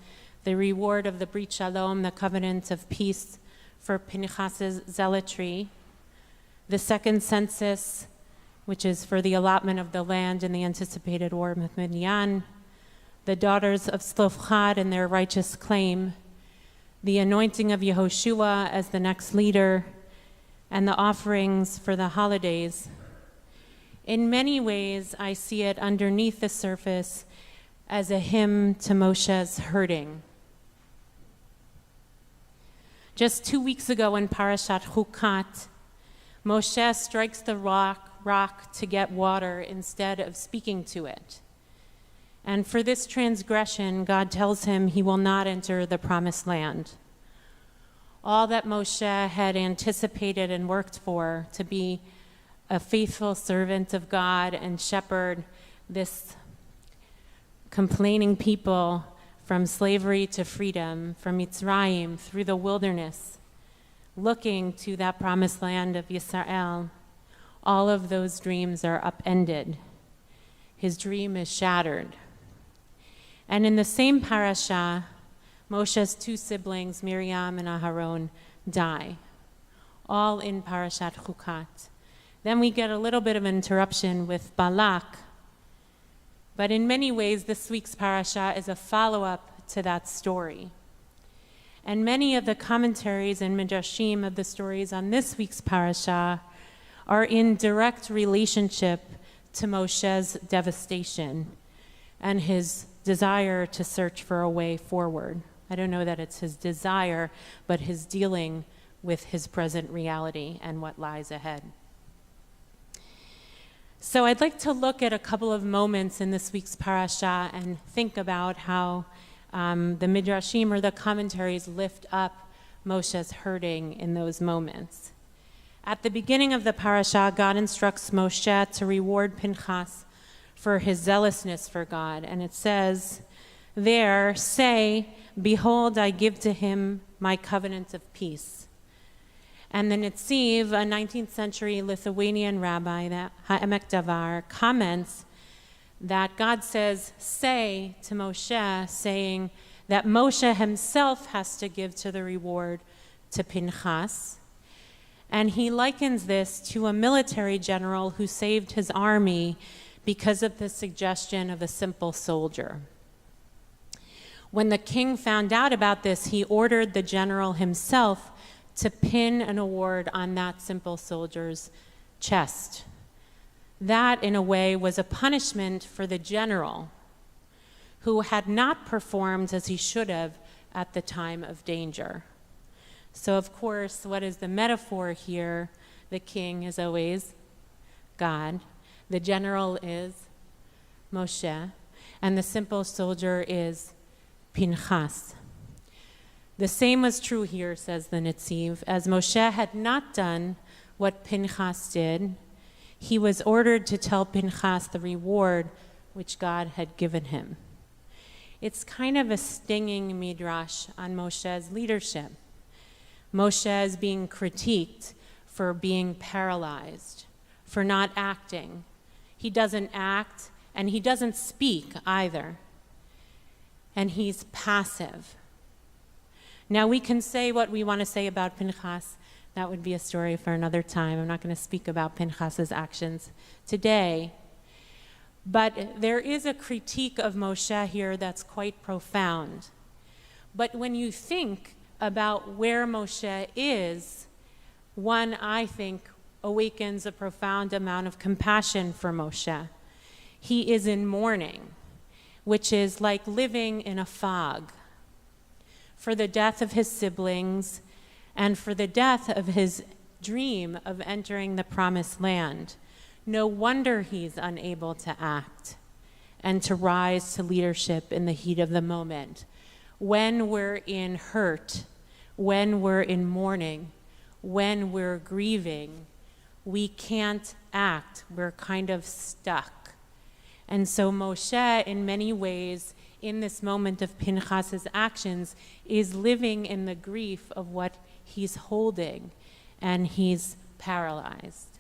the reward of the Brit Shalom, the covenant of peace for Pinchas's zealotry, the second census, which is for the allotment of the land in the anticipated war with Midian, the daughters of Tzlofchad and their righteous claim, the anointing of Yehoshua as the next leader, and the offerings for the holidays. In many ways, I see it underneath the surface as a hymn to Moshe's hurting. Just 2 weeks ago in Parashat Chukat, Moshe strikes the rock to get water instead of speaking to it. And for this transgression, God tells him he will not enter the promised land. All that Moshe had anticipated and worked for, to be a faithful servant of God and shepherd this complaining people from slavery to freedom, from Mitzrayim through the wilderness, looking to that promised land of Yisrael, all of those dreams are upended. His dream is shattered. And in the same parasha, Moshe's 2 siblings, Miriam and Aharon, die, all in Parashat Chukat. Then we get a little bit of an interruption with Balak, but in many ways, this week's parasha is a follow-up to that story. And many of the commentaries and midrashim of the stories on this week's parasha are in direct relationship to Moshe's devastation and his desire to search for a way forward. I don't know that it's his desire, but his dealing with his present reality and what lies ahead. So I'd like to look at a couple of moments in this week's parasha and think about how the midrashim or the commentaries lift up Moshe's hurting in those moments. At the beginning of the parasha, God instructs Moshe to reward Pinchas for his zealousness for God. And it says there, "Say, behold, I give to him my covenant of peace." And the Netziv, a 19th century Lithuanian rabbi, that Ha'emek Davar, comments that God says, say to Moshe, saying that Moshe himself has to give to the reward to Pinchas. And he likens this to a military general who saved his army because of the suggestion of a simple soldier. When the king found out about this, he ordered the general himself to pin an award on that simple soldier's chest. That, in a way, was a punishment for the general who had not performed as he should have at the time of danger. So, of course, what is the metaphor here? The king is always God, the general is Moshe, and the simple soldier is Pinchas. The same was true here, says the Netziv. As Moshe had not done what Pinchas did, he was ordered to tell Pinchas the reward which God had given him. It's kind of a stinging midrash on Moshe's leadership. Moshe is being critiqued for being paralyzed, for not acting. He doesn't act, and he doesn't speak either. And he's passive. Now, we can say what we want to say about Pinchas. That would be a story for another time. I'm not going to speak about Pinchas's actions today. But there is a critique of Moshe here that's quite profound. But when you think about where Moshe is, one, I think, awakens a profound amount of compassion for Moshe. He is in mourning, which is like living in a fog, for the death of his siblings and for the death of his dream of entering the promised land. No wonder he's unable to act and to rise to leadership in the heat of the moment. When we're in hurt, when we're in mourning, when we're grieving, we can't act. We're kind of stuck. And so Moshe, in many ways, in this moment of Pinchas's actions, is living in the grief of what he's holding, and he's paralyzed.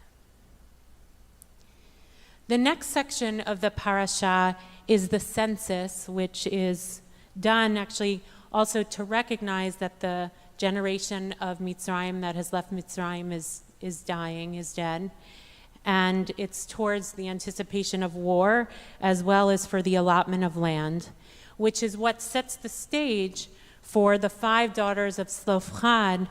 The next section of the parasha is the census, which is done actually also to recognize that the generation of Mitzrayim that has left Mitzrayim is dying, is dead. and it's towards the anticipation of war as well as for the allotment of land, which is what sets the stage for the 5 daughters of Tzlofchad,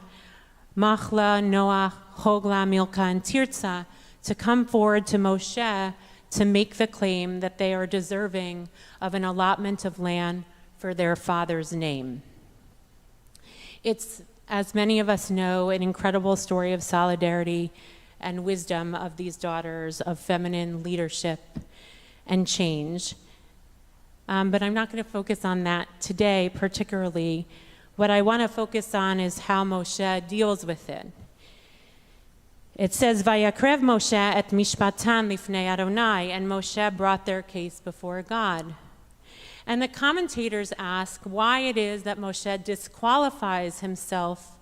Machla, Noach, Hogla, Milcah, and Tirzah, to come forward to Moshe to make the claim that they are deserving of an allotment of land for their father's name. It's, as many of us know, an incredible story of solidarity and wisdom of these daughters, of feminine leadership and change. But I'm not going to focus on that today particularly. What I want to focus on is how Moshe deals with it. It says, Vayakrev Moshe et mishpatan lifnei Adonai, and Moshe brought their case before God. And the commentators ask why it is that Moshe disqualifies himself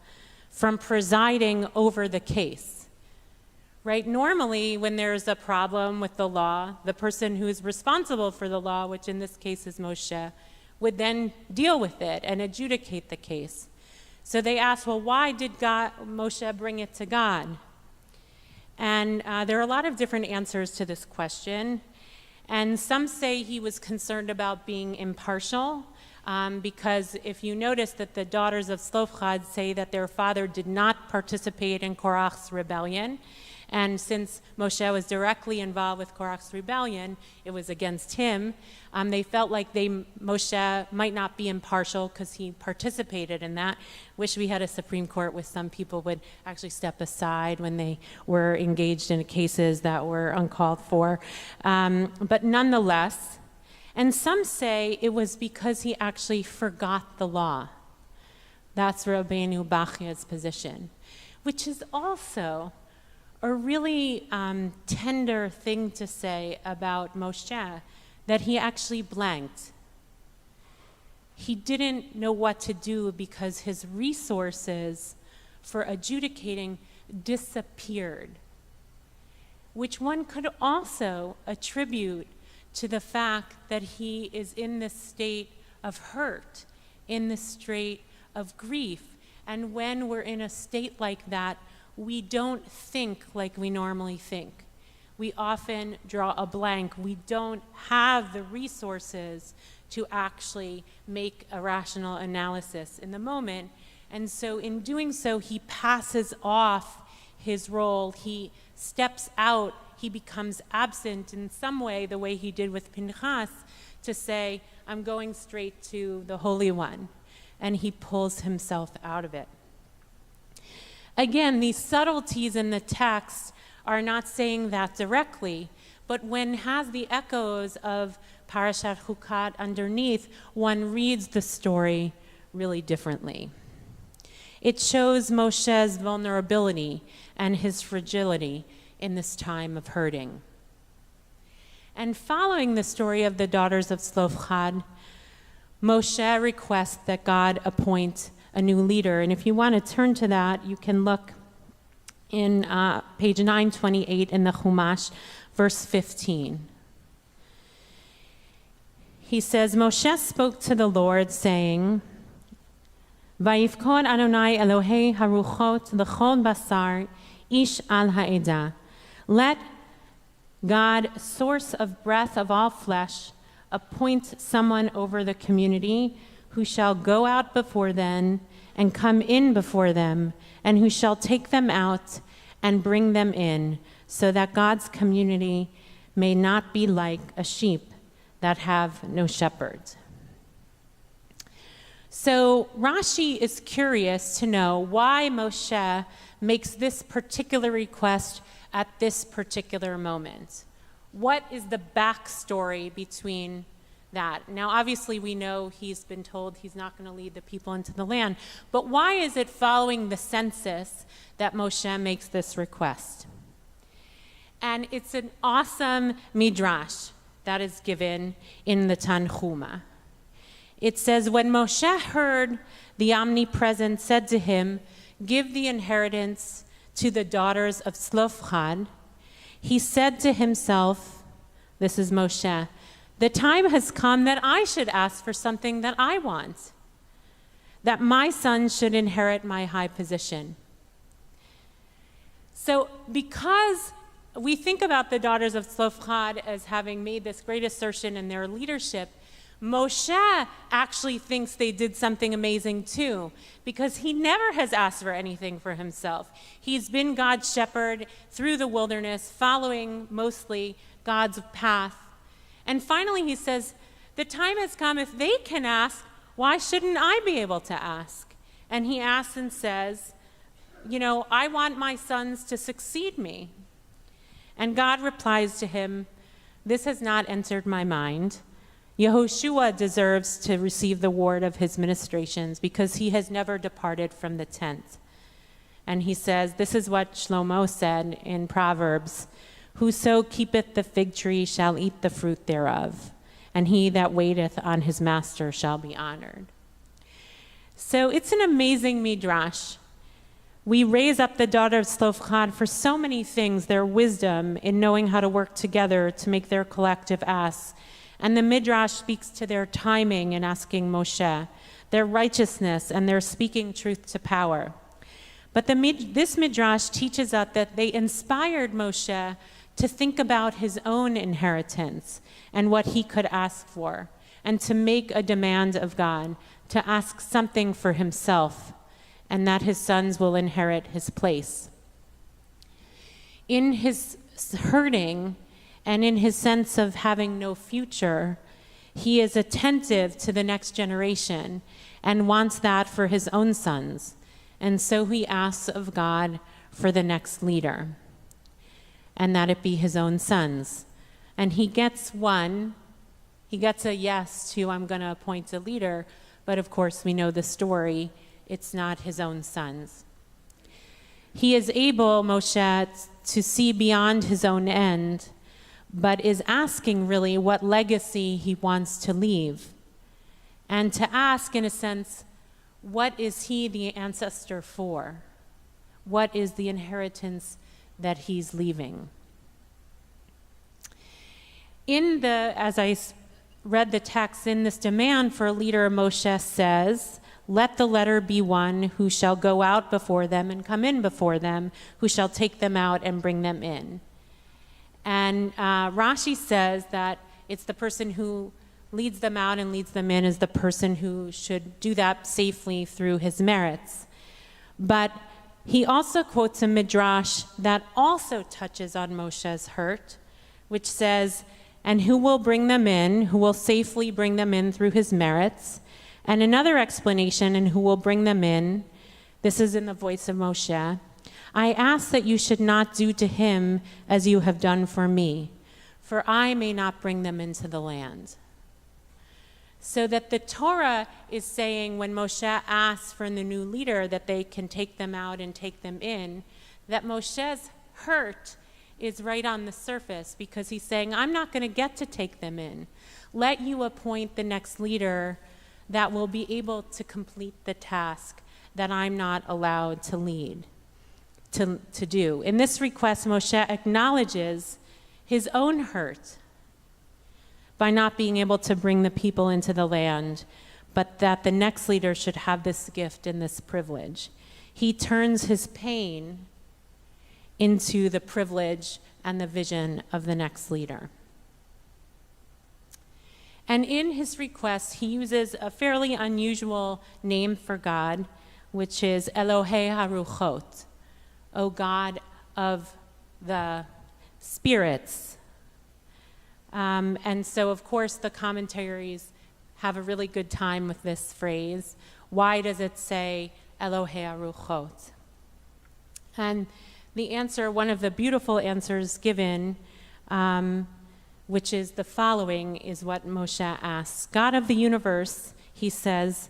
from presiding over the case. Right? Normally, when there's a problem with the law, the person who is responsible for the law, which in this case is Moshe, would then deal with it and adjudicate the case. So they ask, well, why did Moshe bring it to God? And there are a lot of different answers to this question. And some say he was concerned about being impartial, because if you notice that the daughters of Tzlofchad say that their father did not participate in Korach's rebellion, and since Moshe was directly involved with Korach's rebellion, it was against him. They felt like Moshe might not be impartial because he participated in that. Wish we had a Supreme Court where some people would actually step aside when they were engaged in cases that were uncalled for. But nonetheless, and some say it was because he actually forgot the law. That's Rabbeinu Bachya's position, which is also a really tender thing to say about Moshe, that he actually blanked. He didn't know what to do because his resources for adjudicating disappeared, which one could also attribute to the fact that he is in this state of hurt, in this state of grief. And when we're in a state like that, we don't think like we normally think. We often draw a blank. We don't have the resources to actually make a rational analysis in the moment. And so in doing so, he passes off his role. He steps out. He becomes absent in some way, the way he did with Pinchas, to say, I'm going straight to the Holy One. And he pulls himself out of it. Again, these subtleties in the text are not saying that directly, but when has the echoes of Parashat Chukat underneath, one reads the story really differently. It shows Moshe's vulnerability and his fragility in this time of hurting. And following the story of the daughters of Tzlofchad, Moshe requests that God appoint a new leader. And if you want to turn to that, you can look in page 928 in the Chumash, verse 15. He says, Moshe spoke to the Lord, saying, Vayifkod Adonai Elohei haruchot l'chol basar ish al ha'edah. Let God, source of breath of all flesh, appoint someone over the community who shall go out before them and come in before them, and who shall take them out and bring them in, so that God's community may not be like a sheep that have no shepherd. So Rashi is curious to know why Moshe makes this particular request at this particular moment. What is the backstory between that? Now, obviously, we know he's been told he's not going to lead the people into the land, but why is it following the census that Moshe makes this request? And it's an awesome midrash that is given in the Tanchuma. It says, when Moshe heard, the Omnipresent said to him, give the inheritance to the daughters of Tzlofchad, he said to himself, this is Moshe, the time has come that I should ask for something that I want, that my son should inherit my high position. So because we think about the daughters of Tzlofchad as having made this great assertion in their leadership. Moshe actually thinks they did something amazing too, because he never has asked for anything for himself. He's been God's shepherd through the wilderness, following mostly God's path. And finally he says, the time has come, if they can ask, why shouldn't I be able to ask? And he asks and says, I want my sons to succeed me. And God replies to him, this has not entered my mind. Yehoshua deserves to receive the award of his ministrations because he has never departed from the tent. And he says, this is what Shlomo said in Proverbs, whoso keepeth the fig tree shall eat the fruit thereof, and he that waiteth on his master shall be honored. So it's an amazing midrash. We raise up the daughter of Tzlofchad for so many things, their wisdom in knowing how to work together to make their collective ask. And the midrash speaks to their timing in asking Moshe, their righteousness, and their speaking truth to power. But this midrash teaches us that they inspired Moshe to think about his own inheritance and what he could ask for, and to make a demand of God, to ask something for himself, and that his sons will inherit his place. In his hurting and in his sense of having no future, he is attentive to the next generation and wants that for his own sons. And so he asks of God for the next leader, and that it be his own sons. And he gets a yes to, I'm going to appoint a leader, but of course we know the story. It's not his own sons. He is able, Moshe, to see beyond his own end, but is asking really what legacy he wants to leave. And to ask, in a sense, what is he the ancestor for? What is the inheritance that he's leaving? As I read the text, in this demand for a leader, Moshe says, let the letter be one who shall go out before them and come in before them, who shall take them out and bring them in. And Rashi says that it's the person who leads them out and leads them in is the person who should do that safely through his merits. But he also quotes a midrash that also touches on Moshe's hurt, which says, and who will bring them in, who will safely bring them in through his merits. And another explanation, and who will bring them in, this is in the voice of Moshe, I ask that you should not do to him as you have done for me, for I may not bring them into the land. So that the Torah is saying when Moshe asks for the new leader that they can take them out and take them in, that Moshe's hurt is right on the surface because he's saying, I'm not going to get to take them in. Let you appoint the next leader that will be able to complete the task that I'm not allowed to lead, to do. In this request, Moshe acknowledges his own hurt by not being able to bring the people into the land, but that the next leader should have this gift and this privilege. He turns his pain into the privilege and the vision of the next leader. And in his request, he uses a fairly unusual name for God, which is Elohei Haruchot, O God of the spirits. And so, of course, the commentaries have a really good time with this phrase. Why does it say Elohei Haruchot? And the answer, one of the beautiful answers given, which is the following, is what Moshe asks. God of the universe, he says,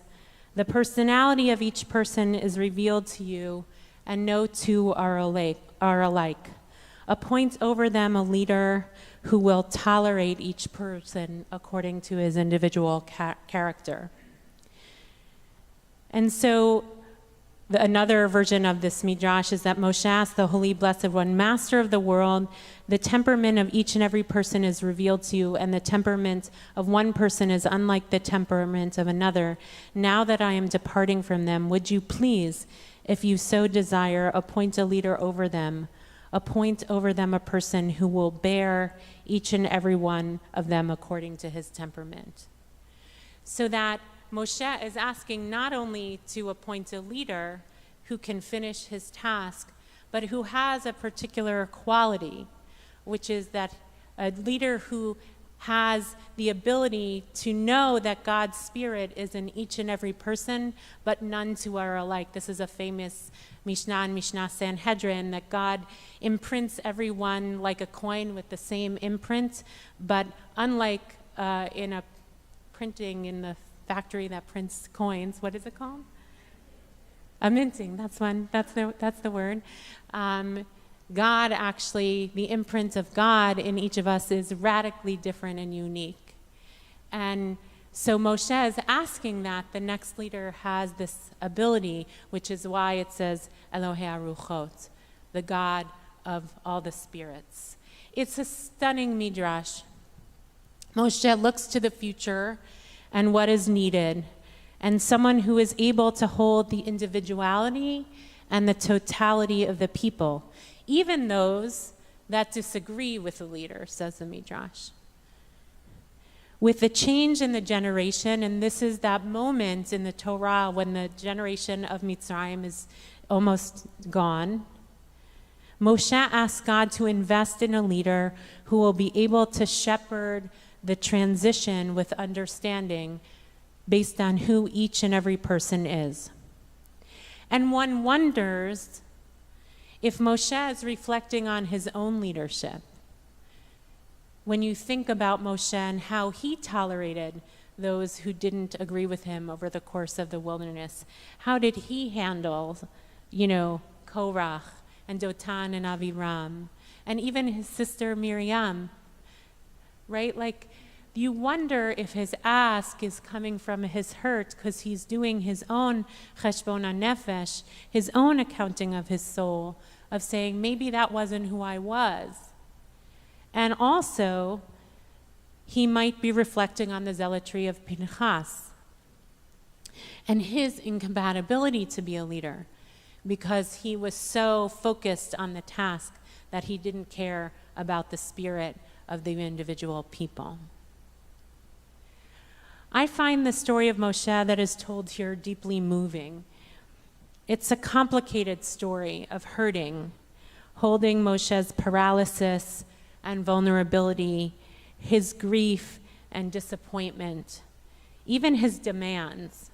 the personality of each person is revealed to you, and no two are alike. Appoint over them a leader who will tolerate each person according to his individual character. And so another version of this midrash is that Moshe asked the Holy Blessed One, Master of the world, the temperament of each and every person is revealed to you, and the temperament of one person is unlike the temperament of another. Now that I am departing from them, would you please, if you so desire, appoint a leader over them, appoint over them a person who will bear each and every one of them according to his temperament. So that Moshe is asking not only to appoint a leader who can finish his task, but who has a particular quality, which is that a leader who has the ability to know that God's Spirit is in each and every person, but none two are alike. This is a famous Mishnah in Mishnah Sanhedrin, that God imprints everyone like a coin with the same imprint, but unlike in a printing in the factory that prints coins, what is it called? A minting, that's the word. God actually, the imprint of God in each of us is radically different and unique. And so Moshe is asking that the next leader has this ability, which is why it says Elohei Aruchot, the God of all the spirits. It's a stunning midrash. Moshe looks to the future and what is needed, and someone who is able to hold the individuality and the totality of the people, even those that disagree with the leader, says the Midrash. With the change in the generation, and this is that moment in the Torah when the generation of Mitzrayim is almost gone, Moshe asks God to invest in a leader who will be able to shepherd the transition with understanding based on who each and every person is. And one wonders if Moshe is reflecting on his own leadership. When you think about Moshe and how he tolerated those who didn't agree with him over the course of the wilderness, how did he handle, Korach and Dotan and Aviram, and even his sister Miriam, right? Like, you wonder if his ask is coming from his hurt because he's doing his own cheshbon hanefesh, his own accounting of his soul, of saying, maybe that wasn't who I was. And also, he might be reflecting on the zealotry of Pinchas and his incompatibility to be a leader, because he was so focused on the task that he didn't care about the spirit of the individual people. I find the story of Moshe that is told here deeply moving. It's a complicated story of hurting, holding Moshe's paralysis and vulnerability, his grief and disappointment, even his demands,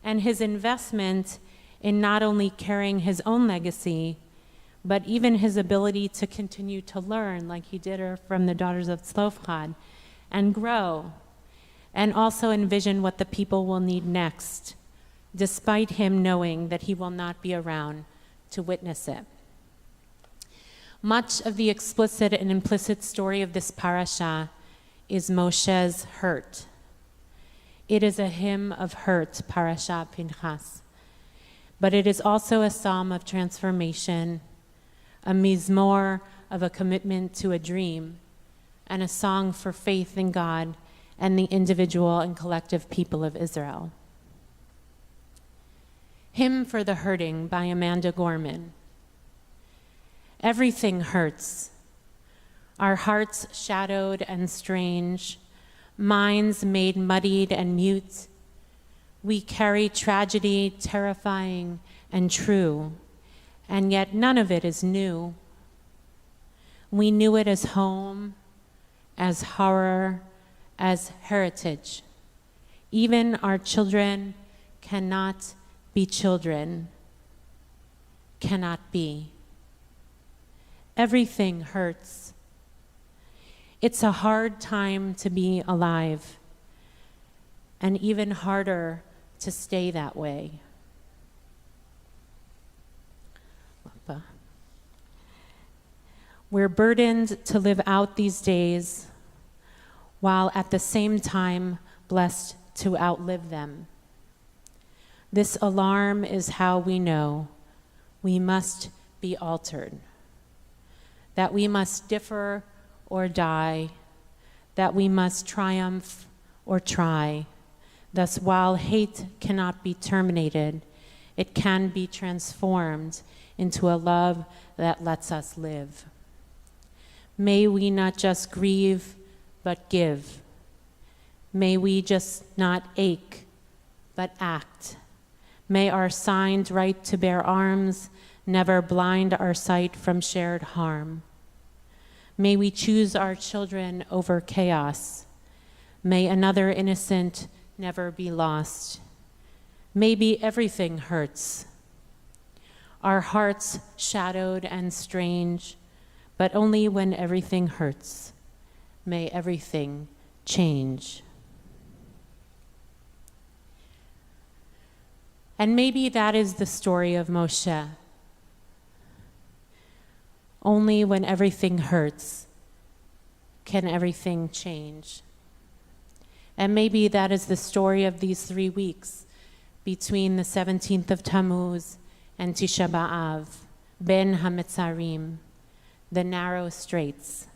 and his investment in not only carrying his own legacy, but even his ability to continue to learn, like he did from the daughters of Tzlofchad, and grow, and also envision what the people will need next, despite him knowing that he will not be around to witness it. Much of the explicit and implicit story of this parasha is Moshe's hurt. It is a hymn of hurt, Parasha Pinchas, but it is also a psalm of transformation, a mizmor of a commitment to a dream, and a song for faith in God and the individual and collective people of Israel. Hymn for the Hurting by Amanda Gorman. Everything hurts. Our hearts shadowed and strange, minds made muddied and mute. We carry tragedy terrifying and true, and yet none of it is new. We knew it as home, as horror, as heritage. Even our children cannot be children, cannot be. Everything hurts. It's a hard time to be alive, and even harder to stay that way. We're burdened to live out these days, while at the same time blessed to outlive them. This alarm is how we know we must be altered, that we must differ or die, that we must triumph or try. Thus, while hate cannot be terminated, It can be transformed into a love that lets us live. May we not just grieve, but give. May we just not ache, but act. May our signed right to bear arms never blind our sight from shared harm. May we choose our children over chaos. May another innocent never be lost. Maybe everything hurts. Our hearts shadowed and strange, but only when everything hurts. May everything change. And maybe that is the story of Moshe. Only when everything hurts can everything change. And maybe that is the story of these 3 weeks between the 17th of Tammuz and Tisha B'Av, Ben HaMetzarim, the narrow straits,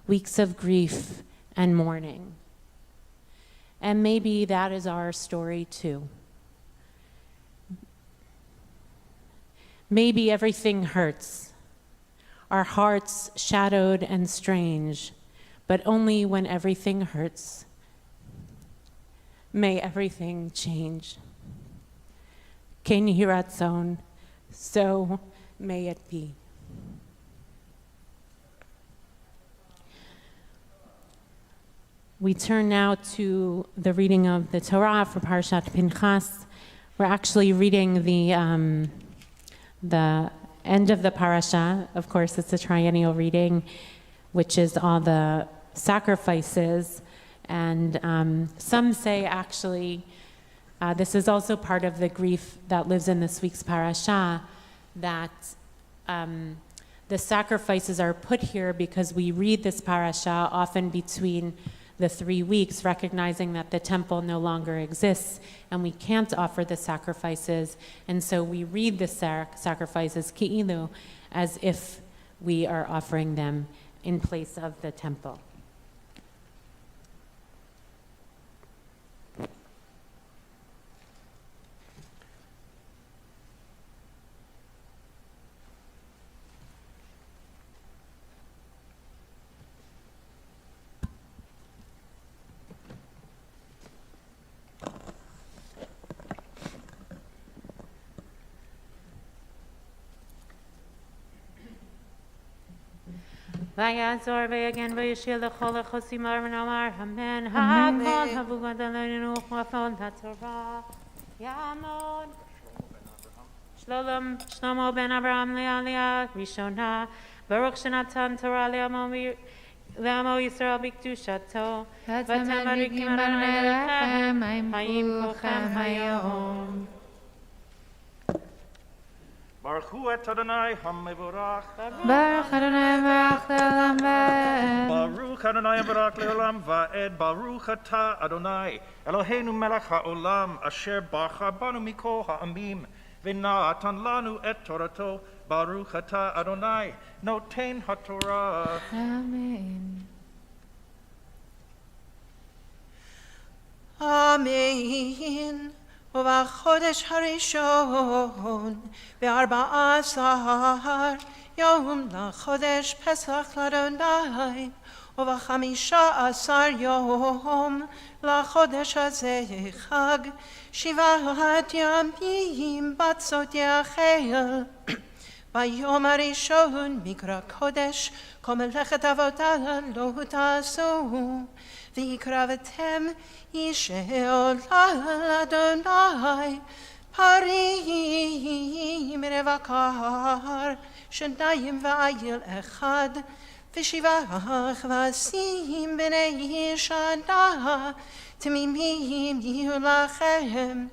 weeks of grief and mourning. And maybe that is our story too. Maybe everything hurts, our hearts shadowed and strange, but only when everything hurts, may everything change. Ken Yeh Ratzon, so may it be. We turn now to the reading of the Torah for Parashat Pinchas. We're actually reading the end of the parasha. Of course, it's a triennial reading, which is all the sacrifices. And some say, actually, this is also part of the grief that lives in this week's parasha, that the sacrifices are put here because we read this parasha often between the 3 weeks, recognizing that the temple no longer exists and we can't offer the sacrifices. And so we read the sacrifices, ki'ilu, as if we are offering them in place of the temple. Vayazor ve'yagen ve'yashil l'chol echosimar v'namar amen. Ha'kol havugan d'alenu uchmafon ha'torah yamod. Shlomo ben Abraham le'aliyah rishona. Baruch shenatan Torah le'amo Yisrael b'kedushato. V'tamarikim Adonai lechem hayim kochem hayom. Baruch Hu et Adonai HaMevorach. Baruch Adonai Baruch Le'olam Va'ed. Baruch Adonai Baruch Le'olam Va'ed. Baruch Ata Adonai Eloheinu Melech HaOlam Asher Bacha Banu Mikol HaAmim V'na'atan Lanu et Torato. Baruch Ata Adonai Noten HaTorah. Amen. Amen. ובחודש הראשון, ב14 יום לחודש פסח לאדוני, וב15 יום לחודש הזה חג, 7 ימים בצות יחל. ביום הראשון מקרא קודש, כל מלאכת עבודה לא תעשו, ויקרבתם אישי לאדוני, פרים ובקר, 2 ועיל 1, ו7 כבשים בני שנה, תמימים יהיו לכם,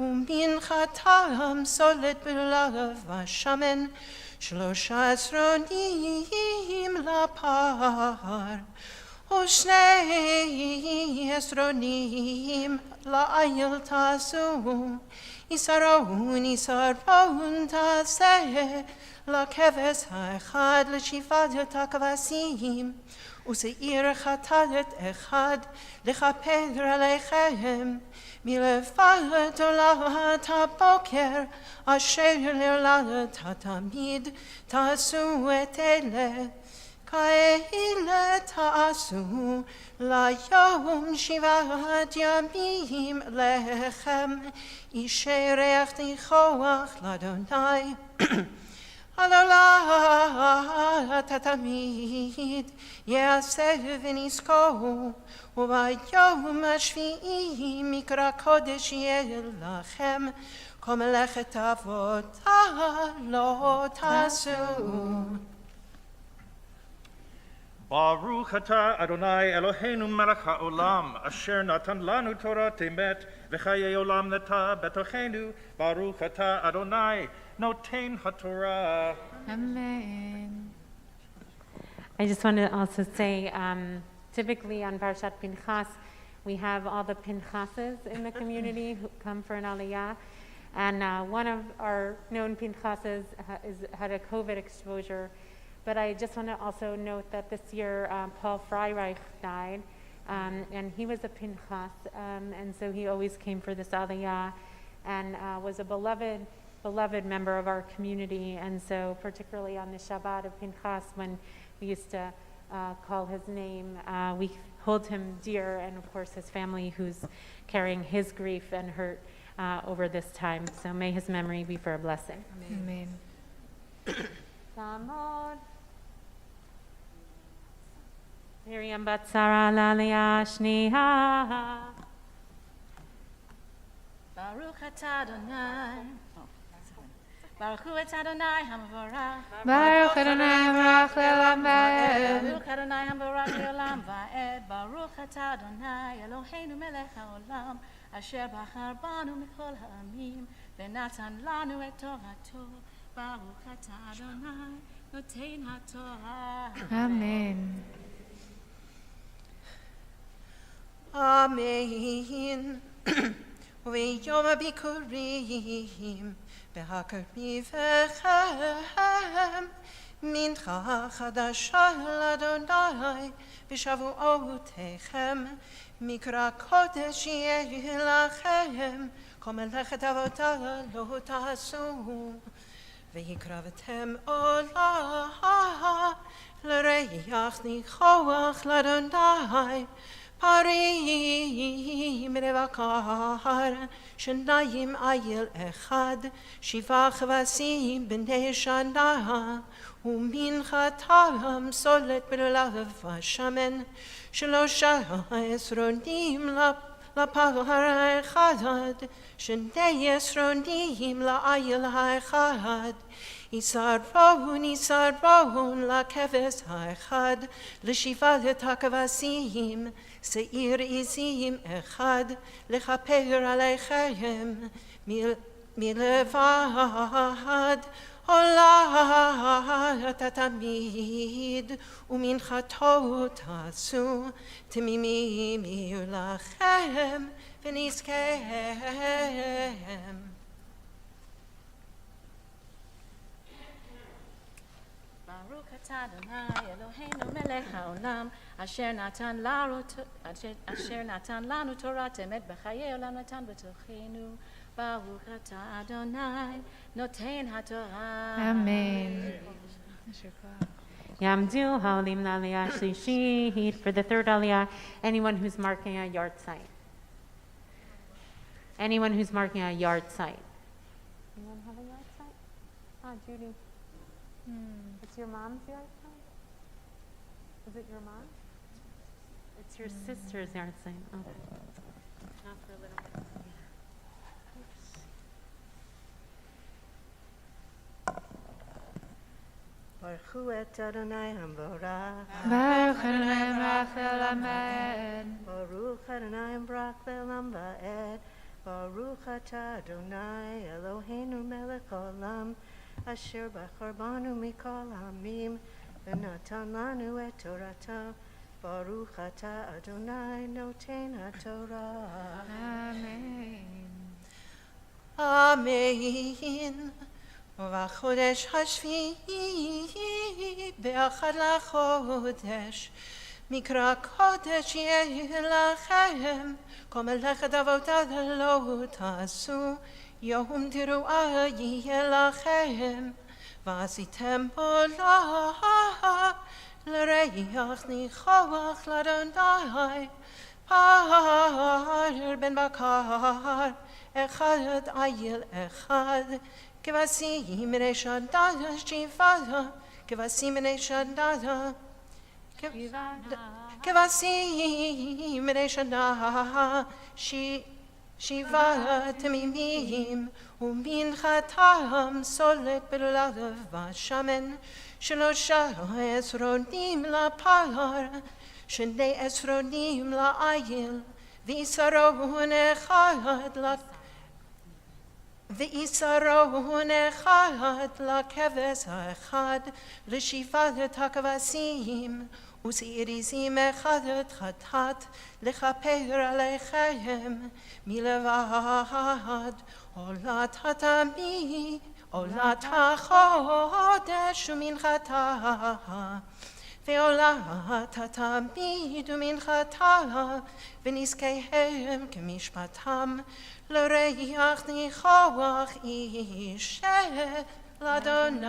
ומנחתם סולת בלב ושמן, 13 לפר. ו12 לעיל תעשו, יסרון תעשה, לכבש האחד ל7 הכבשים, ושעיר חטאת אחד לכפר עליכם מלבד עולת הבוקר אשר לעולת התמיד תעשו את אלה כאלה תעשו ליום 7 ימים לכם ישרח ניחוח לאדוני על עולת התמיד יעשה ונזכור וביום השביעי מקרא קודש יהיה לכם כל מלאכת עבודה לא תעשו. ברוך אתה אדוני אלוהינו מלך העולם אשר נתן לנו תורת אמת וחיי עולם נטע בתוכנו. ברוך אתה אדוני נותן התורה. Amen. I just want to also say, typically on Parshat Pinchas, we have all the Pinchases in the community who come for an Aliyah. And one of our known Pinchases had a COVID exposure. But I just want to also note that this year Paul Freireich died, and he was a Pinchas, and so he always came for this Aliyah, and was a beloved member of our community. And so particularly on the Shabbat of Pinchas, when we used to call his name, we hold him dear, and of course his family who's carrying his grief and hurt over this time. So may his memory be for a blessing. Amen. Samod. Miriam bat Sarah l'Aliyah shniha. Baruch atah Adonai. Baruch hu et Adonai hamavorach. Baruch Adonai Hamarach le'olam va'ed. Baruch Adonai hamavorach le'olam va'ed. Baruch atah Adonai Eloheinu melech ha'olam asher bachar banu mikol ha'amim v'natan lanu et torato. Baruch atah Adonai noten ha'torah. Amen. Amen. ויום הביקורים בהקריבכם מנחה חדשה לאדוני בשבועותיכם מקרא קודש יהיה לכם כל מלאכת עבודה לא תעשו ויקרבתם עולה לריח ניחוח לאדוני פרים לבקר שניים איל אחד 7 כבשים בני שנה ומנחתם סולת בלולב ושמן 3 עשרונים לפר האחד 2 עשרונים לאיל האחד יסרון לכבש האחד לשבעת הכבשים שעיר עזים אחד לכפר עליכם מלבד עולת התמיד ומנחתו תעשו תמימים יהיו לכם ונזכם. Baruch atah Adonai Eloheinu melech ha'olam asher natan lanu torat emet b'chayei olam natan b'tochenu. Baruch atah Adonai noten haTorah. Amen. Yamdu haolim l'Aliyah shlishit. For the third Aliyah, anyone who's marking a yard site. Anyone who's marking a yard site. Anyone have a yard site? Judy. It's your mom's yard site? Is it your mom? It's your sister's yard site. Okay. Not for a little bit. Baruch hu et Adonai hamborach. Baruch Adonai Hamarach le'olam va'ed. Baruch Adonai hamborach le'olam va'ed. Baruch atah Adonai Eloheinu melech haolam asher bachar banu mikol ha'amim v'natan lanu et torata. Baruch atah Adonai noten haTorah. Amen. Amen. ובחודש השביעי באחד לחודש מקרא קודש יהיה לכם, כל מלאכת עבודה לא תעשו, יום תרועה יהיה לכם, ועשיתם בו לריח ניחוח לאדוני, פר בן בקר, אחד עיל אחד, כבשים בני שדה שבעה, כבשים בני שדה, כבשים בני שדה, שבעה תמימים, ומנחתם סולת בלולב ושמן, 13 עשרונים לפר, 2 עשרונים לעיל, ועשרון אחד לכבש האחד, לשבעת הכבשים, ושאריזים אחד חטאת, לכפר עליכם, מלבד עולת התמיד, עולת החודש ומנחתה, ועולת התמיד ומנחתה, ונזקיהם כמשפטם, לריח ניחוח איש של אדוני.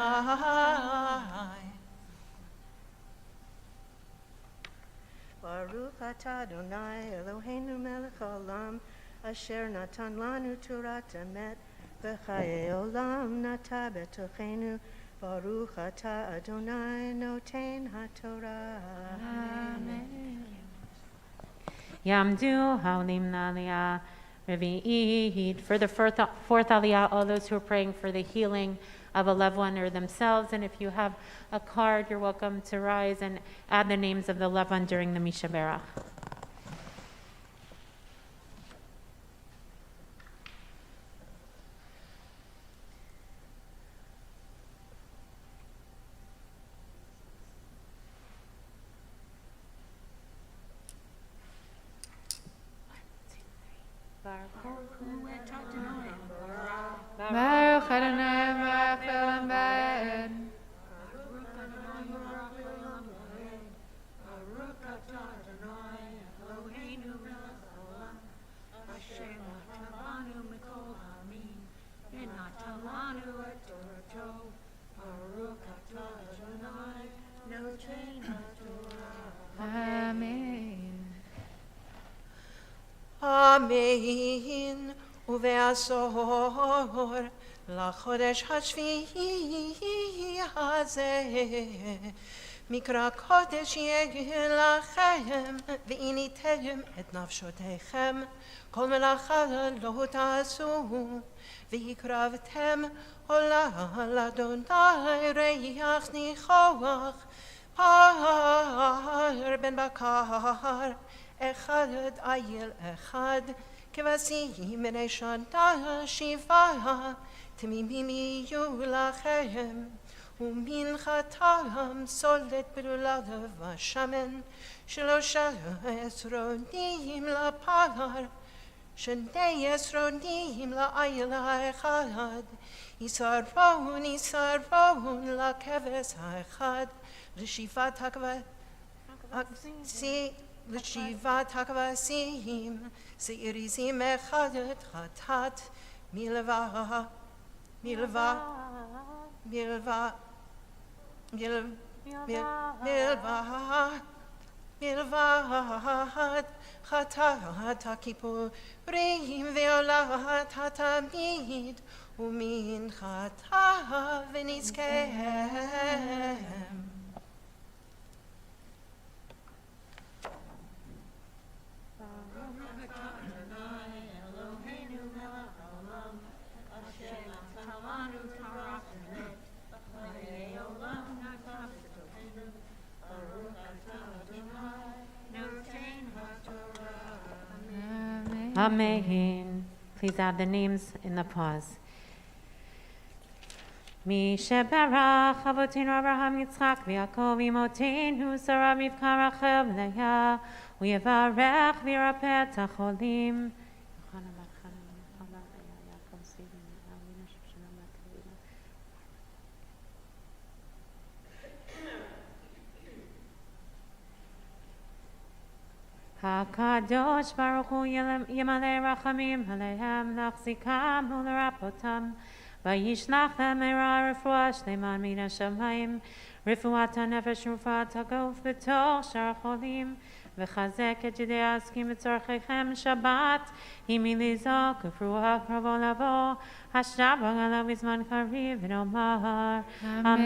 ברוך אתה אדוני אלוהינו מלך העולם, אשר נתן לנו תורת אמת, וחיי עולם נטע בתוכנו. ברוך אתה אדוני נותן התורה. Amen. Yamdu Haolim Naliyah Revi'id. For the fourth Aliyah, all those who are praying for the healing of a loved one or themselves. And if you have a card, you're welcome to rise and add the names of the loved one during the Misha Berach. Baruch Adonai Baruch Olam Vaed. Amen. Amen. ובעשור לחודש השביעי הזה, מקרא קודש יהיה לכם, ועיניתם את נפשותיכם, כל מלאכה לא תעשו, והקרבתם עולה לאדוני ריח ניחוח, פר בן בקר, אחד עיל אחד, כבשים בני שדה שבעה, תמימים יהיו לכם, ומנחתם סולת בלולב ושמן, 13 עשרונים לפר, 2 עשרונים לעיל האחד, עשרון לכבש האחד, לשבעת הכבשים, שאריזים אחד חטאת, מלבד חטאת הכיפורים ועולת התמיד, ומנחתה ונזקיהם. Amen. Please add the names in the pause. Mi shebarach avoteinu Avraham Yitzchak v'Yaakov imotenu Sarah Rivka Rachel Leah u'yevarech v'yirapeh et hacholim. הקדוש ברוך הוא ימלא רחמים עליהם להחזיקם ולרפאותם וישלח להם מהרה רפואה שלמה מן השמיים רפואת הנפש ורפואת הגוף בתוך שאר החולים וחזק את ידי העוסקים בצורכיכם שבת היא מלזעוק ופרוע קרבו לבוא השבח עליו בזמן קריב ונאמר אמן.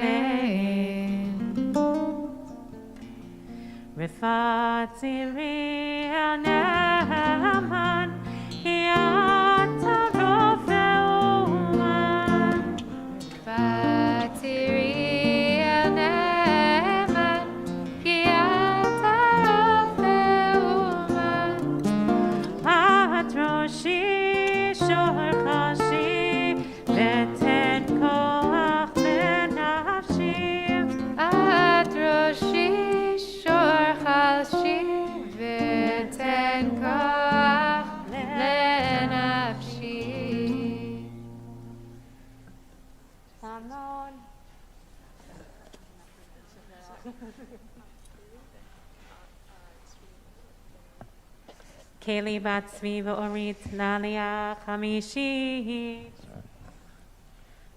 רפאת צירי הנאמן כי אתה רופא אומן רפאת צירי הנאמן כי אתה רופא אומן את ראשי שור חשי ותן כוח לנפשי את ראשי חלשי ותן כוח לנפשי. המון. קלי בת צבי ואורית לעלייה חמישית.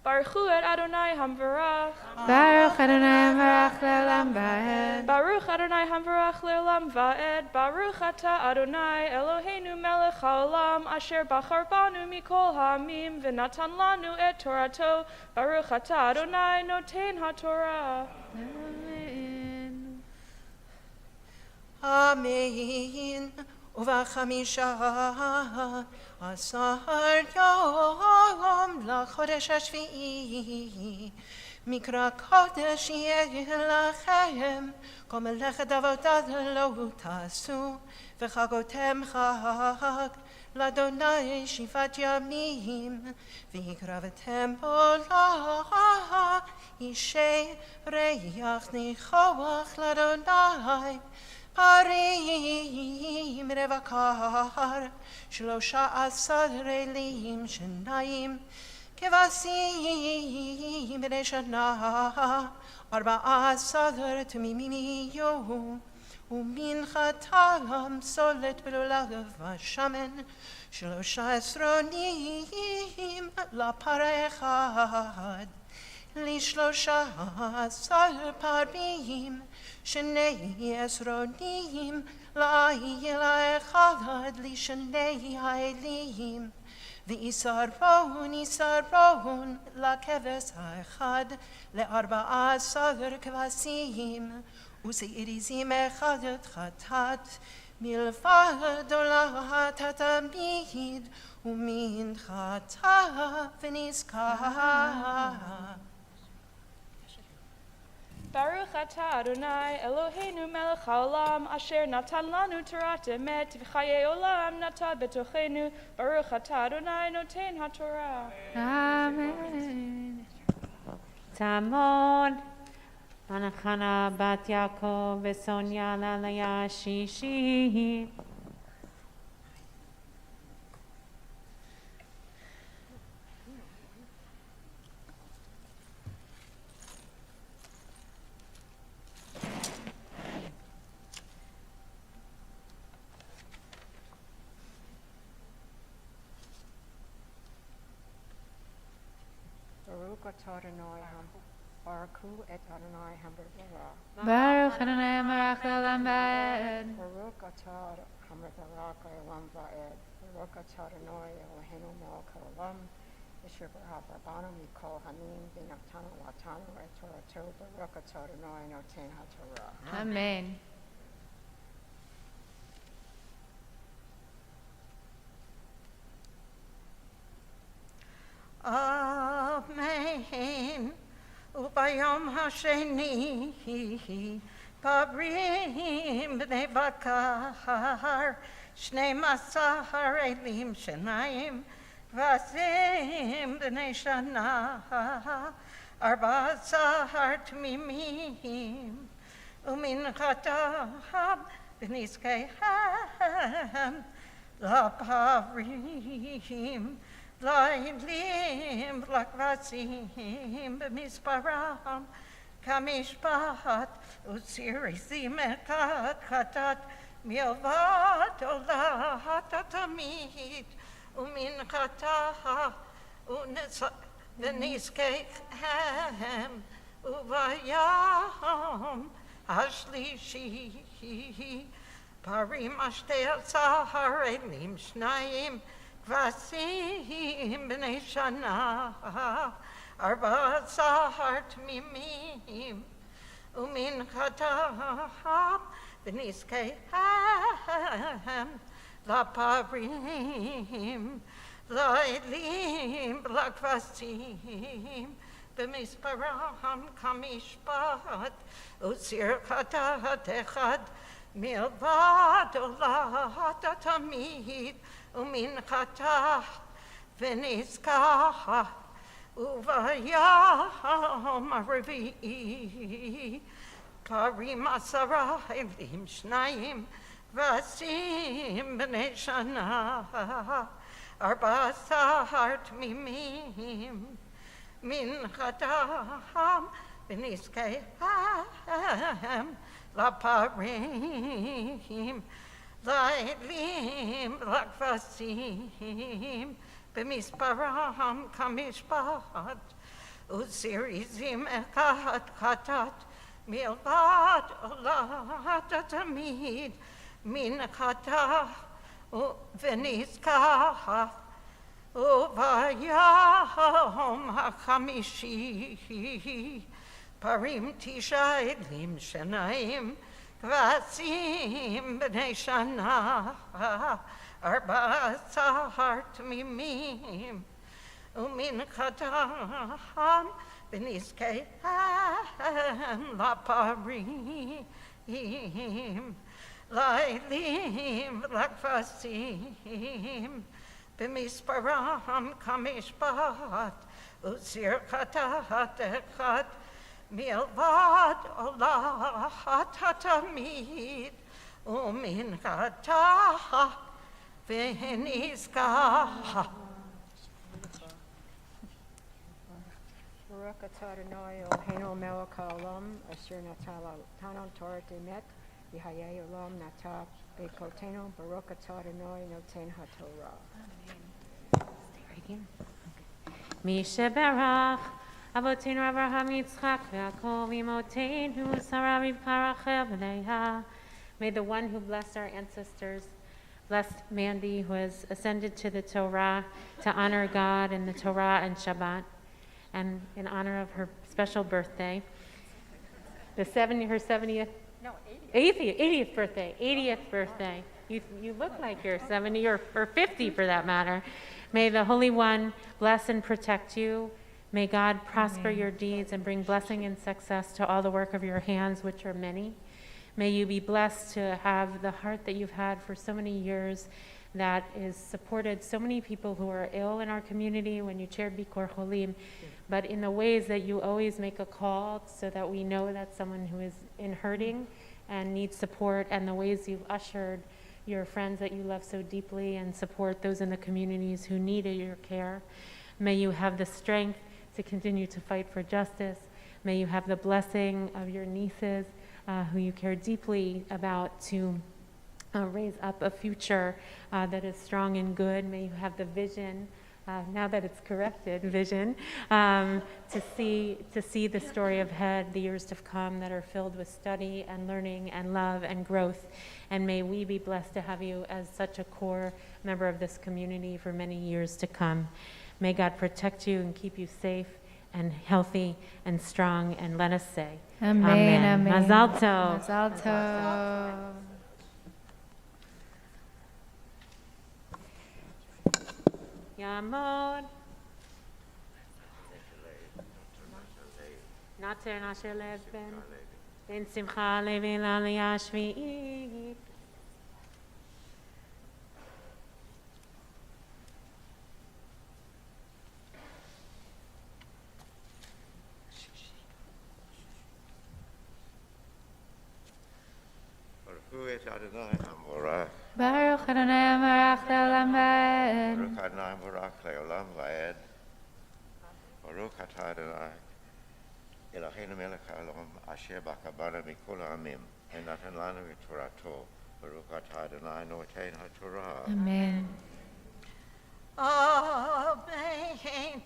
ברכו את אדוני המבורך. ברוך אדוני המבורך לעולם ועד. ברוך אדוני המבורך לעולם ועד. ברוך אתה אדוני אלוהינו מלך העולם אשר בחר בנו מכל העמים ונתן לנו את תורתו. ברוך אתה אדוני נותן התורה. אמן. אמן. ובחמישה עשר יום לחודש השביעי מקרא קודש יהיה לכם כל מלאכת עבודה לא תעשו וחגותם חג לאדוני 7 ימים והקרבתם בו אישי ריח ניחוח לאדוני פרים ובקר 13 אלים שניים כבשים בני שנה 14 תמימים יהיו ומנחתם סולת בלולב ושמן 13 עונים לפרה אחד ל13 פרים 12 עונים לאל האחד לשני האלים ויסרון לכבש האחד ל14 כבשים ושאריזים אחד חטאת מלבד עולת התמיד ומנחתה ונזכר. ברוך אתה אדוני אלוהינו מלך העולם אשר נתן לנו תורת אמת וחיי עולם נטע בתוכנו. ברוך אתה אדוני נותן התורה. אמן. תעמוד הנחנה בת יעקב וסוניה לעלייה השישית. Baruch et Adonai Hamburgera. Baruch Adonai Amarach Le'olam Va'ed. Baruch atah Hamburgera Le'olam Va'ed. Baruch atah Adonai Eloheinu Melech Haolam. Asher barach rabanu mikol hamim v'natanu latanu et Torato. Baruch atah Adonai noten haTorah. Amen. Amen. וביום השני פרים בני בקר 12 אלים שניים כבשים בני שנה 14 תמימים ומנחתם ונזקיהם לפרים לאלים לכבשים במספרם כמשפט וצריזים אחד חטאת מלבד עולת התמיד ומנחתה ונזקיהם וביום השלישי פרים 12 אלים 2 כבשים בני שנה 14 תמימים ומנחתם ונזקיהם לפרים לאלים לכבשים במספרם כמשפט וסיר חטאת אחד מלבד עולת התמיד ומנחתה ונזכה וביום הרביעי פרים 10 אלים 2 כבשים בני שנה 14 תמימים מנחתם ונזקיהם לפרים לאלים לכבשים במספרם כמשפט וזריזים אחד חטאת מלבד עולת התמיד מנחתה ונזכה וביום החמישי פרים 9 אלים 2 כבשים בני שנה 14 תמימים ומנחתם ונזקיהם לפרים לאלים לכבשים במספרם כמשפט וסיר חטאת אחד מלבד עולת התמיד ומנחתה ונזכה. Baruch atah Adonai Eloheinu melech haolam asher natan לנו Torah emet v'hayei olam nata b'kotenu Baruch atah Adonai noten haTorah. מי שברך אבותינו אברהם יצחק ויעקב אמותינו שרה רבקה רחל ולאה. May the one who blessed our ancestors bless Mandy, who has ascended to the Torah to honor God and the Torah and Shabbat, and in honor of her special birthday, her 80th birthday. You look like you're 70 or 50 for that matter. May the Holy One bless and protect you. May God prosper your deeds and bring blessing and success to all the work of your hands, which are many. May you be blessed to have the heart that you've had for so many years that has supported so many people who are ill in our community when you chaired Bikor Cholim, but in the ways that you always make a call so that we know that's someone who is in hurting and needs support, and the ways you've ushered your friends that you love so deeply and support those in the communities who needed your care. May you have the strength to continue to fight for justice. May you have the blessing of your nieces who you care deeply about to raise up a future that is strong and good. May you have the vision, now that it's corrected, vision, to see the story ahead, the years to come that are filled with study and learning and love and growth. And may we be blessed to have you as such a core member of this community for many years to come. May God protect you and keep you safe and healthy and strong, and let us say, Amen. Amen. Mazal tov. Mazal tov. Yamod. Nater nasher leben. Ben simcha levi l'aliyah shvi'it. Baruch Adonai Hamorach. Baruch Adonai Amarach Le'olam Va'ed. Baruch Adonai Hamorach Le'olam Va'ed. Baruch atah Adonai Eloheinu melech haolam asher baka banu mikol ha'amim ונתן לנו את תורתו Baruch atah Adonai noten haTorah. Amen. Amen.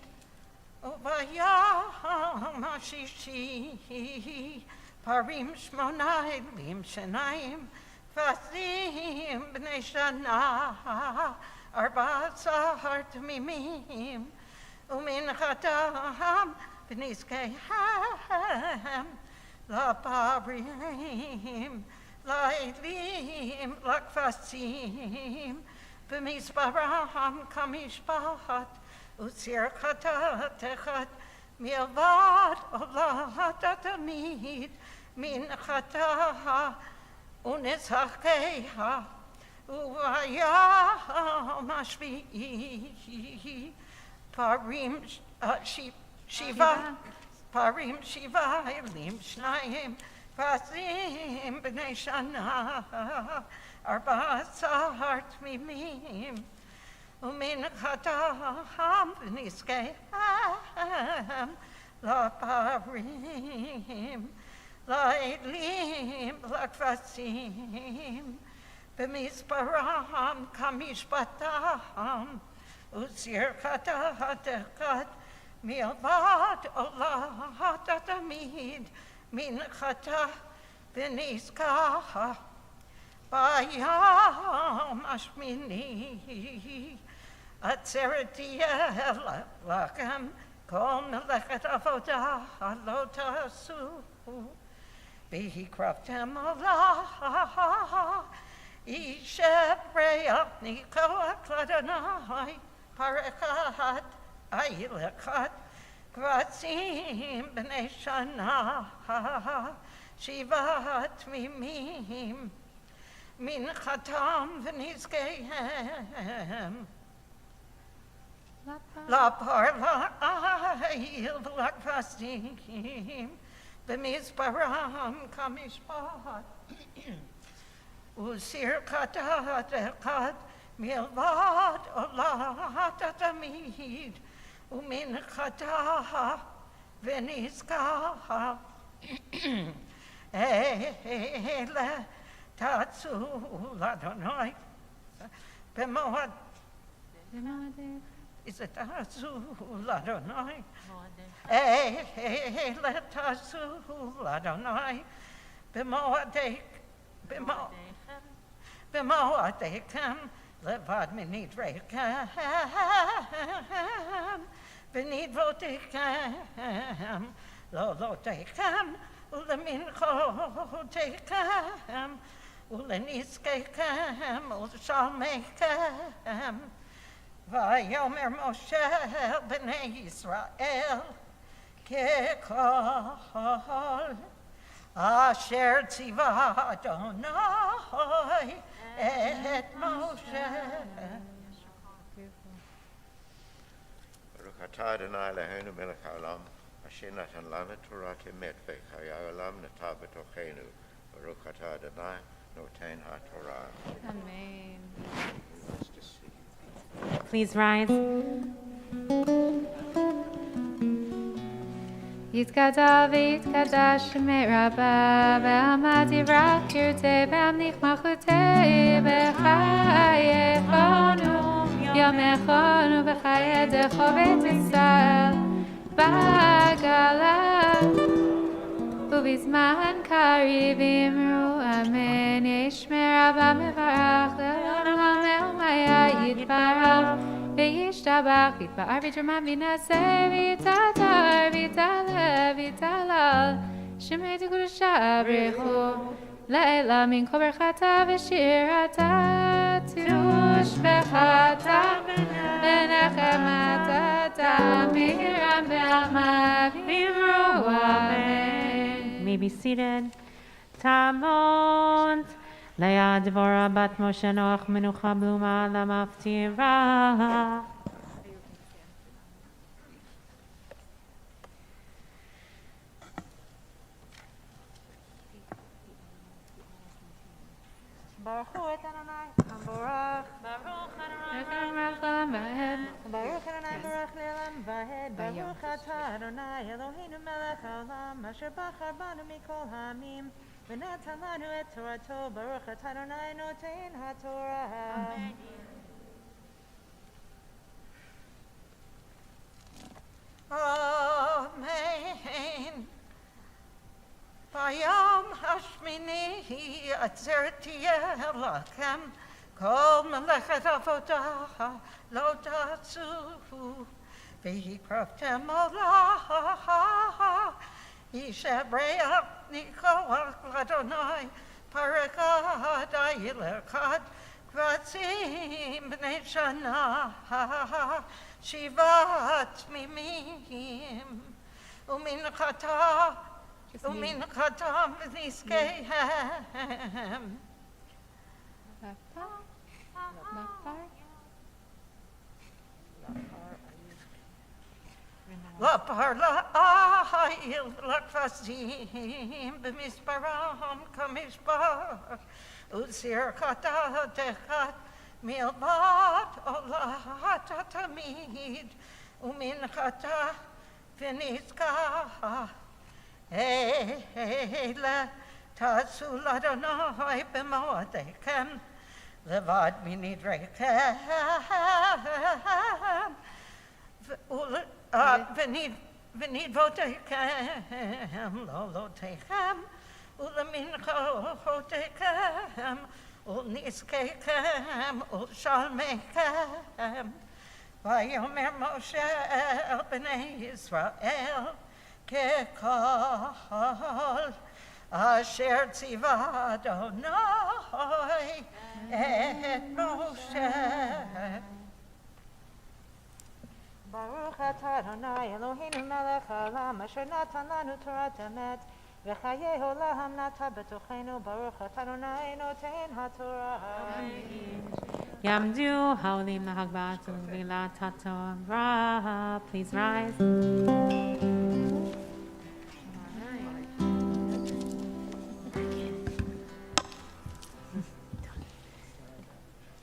Uvayam Hashishi Parim Shmonai Lim Shanaim Vasim Bnei Shana Arba Sahar Tmimim Umin Chatam Bnizkeham La Parim La Elim Lakvasim B'mizbaraham kamishpat utzir chatat echat milvad olat atamid min chataha unezakeha uvayam ashvi'i parim shiva parim shiva elim shnayim vasim b'nei shana Arba Sahar Tmimim Umin Chatam B'nizkeham La Parim La Elim Lakvasim B'mizbaraham kamishpatam Utzir chatat echad milvad olat atamid min chata b'nizkah Bayam Ashmini Atzeretiel Lachem Kol Melechet Avodah Lotasu Bihi Kraftem Allah Ishebrei Niko Kladanai Parekat Ailekat Kvatzim B'nei Shana Shivat Mimim Min Chatam V'nizkehem La Parla Ayil Lakvasim B'mizbaram Kamishpat Usir Chatat Echad Milvad Olat Atamid Umin Chatah V'nizkah Ele Tatsu Ladonai B'moad Is it Tatsu Ladonai? Ele Tatsu Ladonai B'moadechem Levad Minidrechem V'nidvodechem Lolotechem Uleminchodechem Ulenizkechem Ulshalmechem Vayomer Moshe B'nei Yisrael Kekol Asher Tziva Adonai Et Moshe Baruch atah Adonai Eloheinu melech haolam asher natan lanu Torah emet v'chayei olam nata b'tochenu. Baruch atah Adonai noten haTorah. Amen. Please rise. Yitkadal v'yitkadash shemei Rabba ve'amad yivrach kirtei ve'amnich malchutei v'chayechonu yomechonu v'chayedecho b'et Yisrael b'gala ובזמן קריב אמרו אמן ישמע רבה מברך לעולם ומאומיה יתברך וישתבח ויתפאר ויתרומם וינשא ויתהדר ויתהלל ויתהלל שמי תקודשה ברכו לעילה מן כל ברכתה ושירתה תושבחתה ונחמתה מירם בעלמה ואמרו אמן. May be seated. Tamont Leah Deborah bat Moshe Noach Menucha Bluma Lamaftira. Baruch Hu et Adonai, Baruch Baruch Adonai Baruch Le'olam Vahed Baruch Atah Adonai Eloheinu Melech Haolam Asher Bachar Banu Mikol Ha'amim ונתן לנו את תורתו, ברוך אתה אדוני נותן התורה. אמן. Amen. ביום השמיני עצרתי לכם כל מלאכת עבודה לא תעשו והקרבתם עולה ישבח ניחוח לאדוני פרק אחד איל אחד קבצים בני שנה שבעת תמימים ומנחתה ומנחתם ונזקיהם. לפר לאיל לכבשים במספרם כמשפר וסיר חטאת אחד מלבד עולת התמיד ומנחתה ונזקה אלה תעשו לאדוני במועדיכם לבד מנדריכם ונדבותיכם לעולותיכם ולמנחותיכם ולנזקיכם ולשלמיכם. ויאמר משה אל בני ישראל ככל אשר ציווה אדוני את משה. ברוך אתה אדוני אלוהינו מלך העולם אשר נתן לנו תורת אמת וחיי עולם נטע בתוכנו. ברוך אתה אדוני נותן התורה. Yamdu Haulim Nahagbat Vila Tatora. Please rise.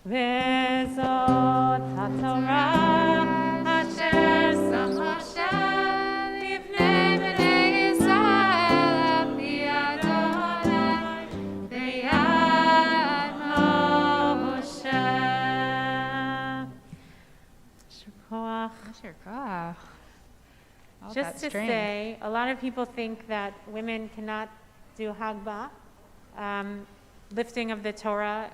Vezot HaTorah Asher Sam Moshe Livnei Bnei Yisrael Api Adonai Beyad Moshe. Just to say, a lot of people think that women cannot do Hagbah, lifting of the Torah.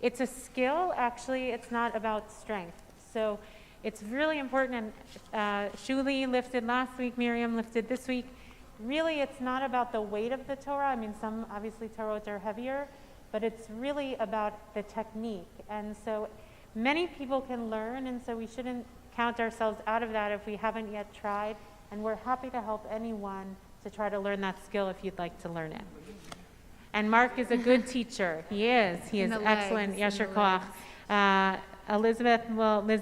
It's a skill, actually, it's not about strength. So it's really important, and Shuli lifted last week, Miriam lifted this week. Really, it's not about the weight of the Torah. I mean, some obviously Torahs are heavier, but it's really about the technique. And so many people can learn, and so we shouldn't count ourselves out of that if we haven't yet tried. And we're happy to help anyone to try to learn that skill if you'd like to learn it. And Mark is a good teacher. He is excellent. Yasher Koach. Liz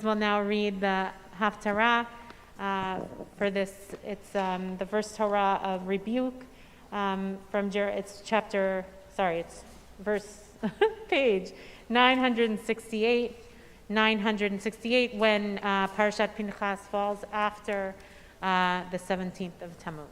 will now read the Haftarah for this. It's the first Torah of rebuke it's verse page 968 when Parashat Pinchas falls after the 17th of Tammuz.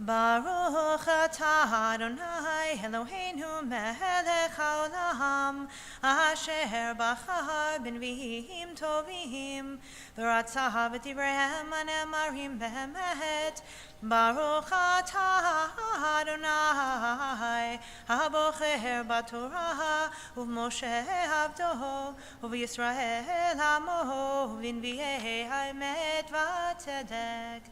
Baruch atah Adonai Eloheinu melech haolam asher bachar b'nviim tovim v'ratzah v'divrei hanemarim be'emet. Baruch atah Adonai habocher b'torah u'v'Moshe avdo u'v'Yisrael amo v'nviei ha'emet v'tzedek.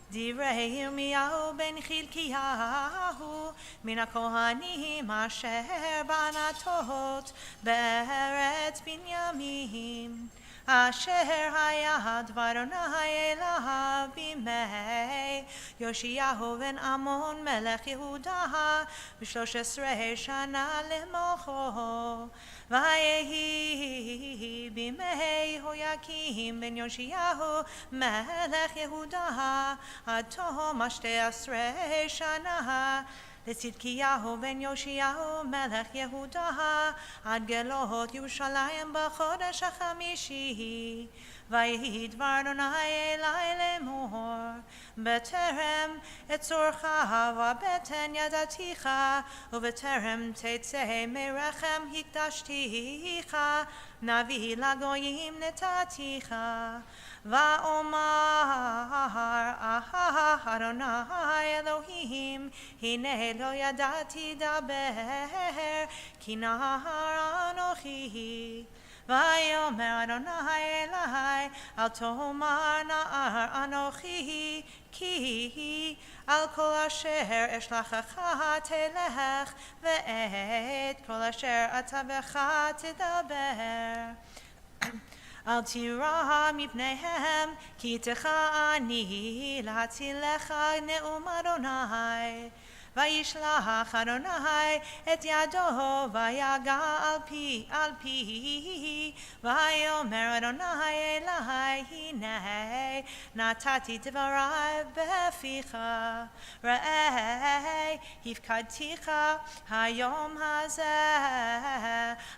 Divrei Yirmiyahu ben Chilkiyahu min hakohanim asher banatot be'eretz Binyamin asher haya dvar Adonai elav bimei Yoshiyahu ben Amon melech Yehuda b'13 shana lemocho Vayehi bimei Hoyakim ben Yoshiyahu melech Yehuda ad tom 12 shana לצדקיהו בן יאשיהו מלך יהודה עד גלות ירושלים בחודש החמישי ויהי דבר אדוני אלי לאמור, בטרם אצורך ובטן ידעתיך, ובטרם תצא מרחם הקדשתיך, נביא לגויים נתתיך. ואומר אדוני אלוהים, הנה לא ידעתי דבר, כי נער אנוכי. ויאמר אדוני אלי, אל תאמר נער אנוכי, כי על כל אשר אשלחך תלך, ואת כל אשר אתה בך תדבר. אל תירא מפניהם, כי איתך אני להצילך נאום אדוני. וישלח אדוני את ידו ויגע על פי, ויאמר אדוני אלי, הנה נתתי דברי בפיך, ראה הפקדתיך היום הזה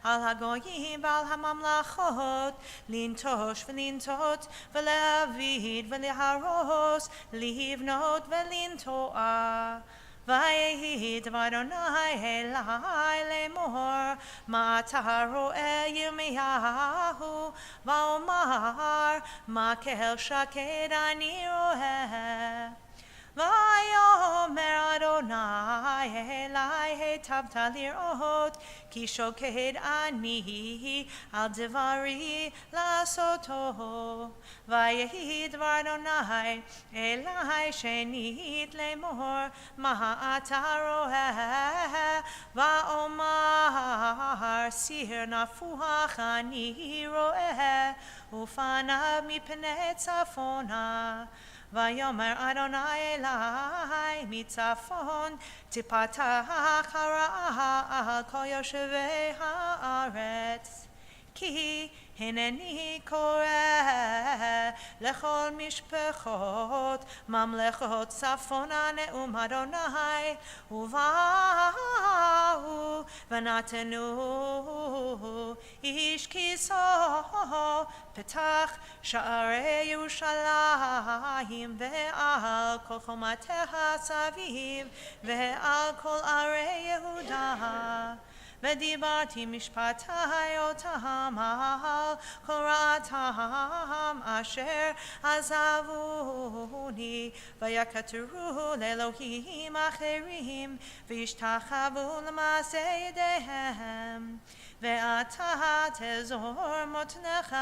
על הגויים ועל הממלכות, לנטוש ולנטות ולהביא ולהרוס, לבנות ולנטוע. ויהי דבר אדוני אלי לאמור, מה אתה רואה ירמיהו? ואומר, מקל שקד אני רואה. ויאמר אדוני אלי, היטבת לראות, כי שוקד אני על דברי לעשותו. ויהי דבר אדוני אלי שנית לאמור, מה אתה רואה? ואומר, סיר נפוח אני רואה, ופניו מפני צפונה. ויאמר אדוני אלי, מצפון תפתח הרעה על כל יושבי הארץ, כי הנני קורא לכל משפחות ממלכות צפונה נאום אדוני, ובאו ונתנו איש כיסו, פתח שערי ירושלים ועל כל חומותיה סביב ועל כל ערי יהודה. ודיברתי משפטי אותם על כל רעתם אשר עזבוני, ויקטרו לאלוהים אחרים וישתחוו למעשה ידיהם. ואתה תזור מותניך,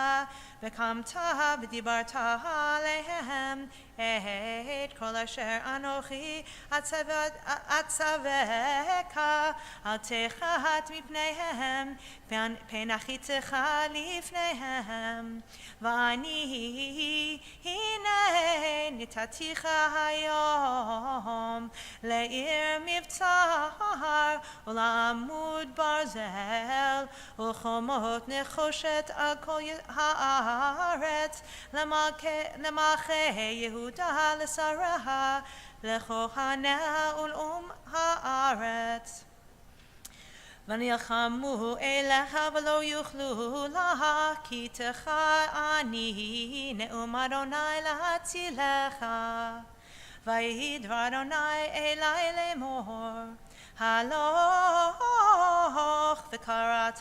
וקמת ודיברת עליהם את כל אשר אנוכי אצווך, אל תחת מפניהם, פן אחיתך לפניהם. ואני הנה נתתיך היום לעיר מבצר ולעמוד ברזל ולחומות נחושת על כל הארץ, למלכי יהודה לשרה, לכהניה ולאום הארץ. ונלחמו אליך ולא יוכלו לה, כי איתך אני נאום אדוני להצילך. ויהי דבר אדוני אלי לאמור, הלוך וקראת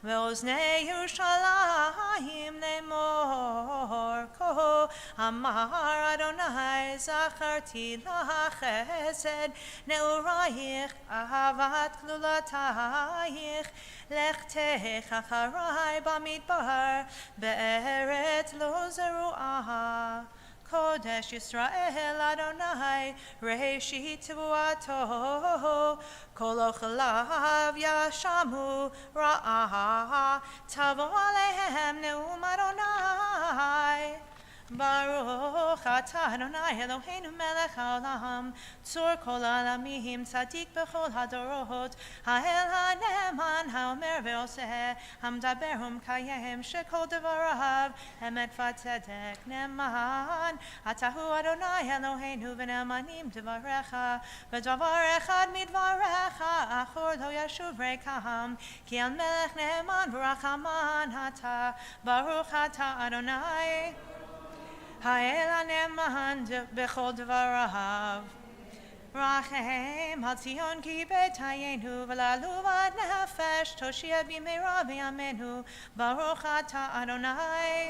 באוזני ירושלים לאמור, כה אמר אדוני, זכרתי לך חסד נעורייך, אהבת כלולתייך, לכתך אחרי במדבר, בארץ לא זרועה. קודש ישראל אדוני, ראשית תבואתו, כל אוכליו ישמו רעה, תבוא עליהם נאום אדוני. ברוך אתה אדוני אלוהינו מלך העולם, צור כל העולמים, צדיק בכל הדורות, האל הנאמן האומר ועושה, המדבר ומקיים, שכל דבריו אמת וצדק. נאמן אתה הוא אדוני אלוהינו ונאמנים דבריך, ודבר אחד מדבריך אחור לא ושוב ריקם, כי על מלך נאמן ורחמן אתה, ברוך אתה אדוני. האל הנאמן בכל דבריו. רחם על ציון כי ביתנו ולעלו עד נפש, תושיע במהרה בימינו, ברוך אתה אדוני.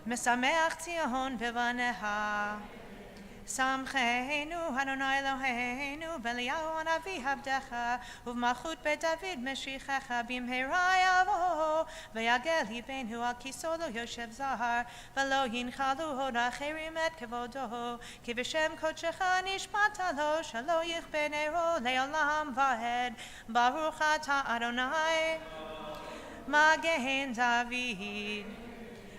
משמח ציון בבניה. שמחנו אדוני אלוהינו באליהו הנביא עבדך ובמלכות בית דוד משיחך במהרה יבוא ויגל ליבנו על כיסאו לא יושב זר ולא ינחלו עוד אחרים את כבודו כי בשם קודשך נשבעת לו שלא יכבה נרו לעולם ועד ברוך אתה אדוני מגן דוד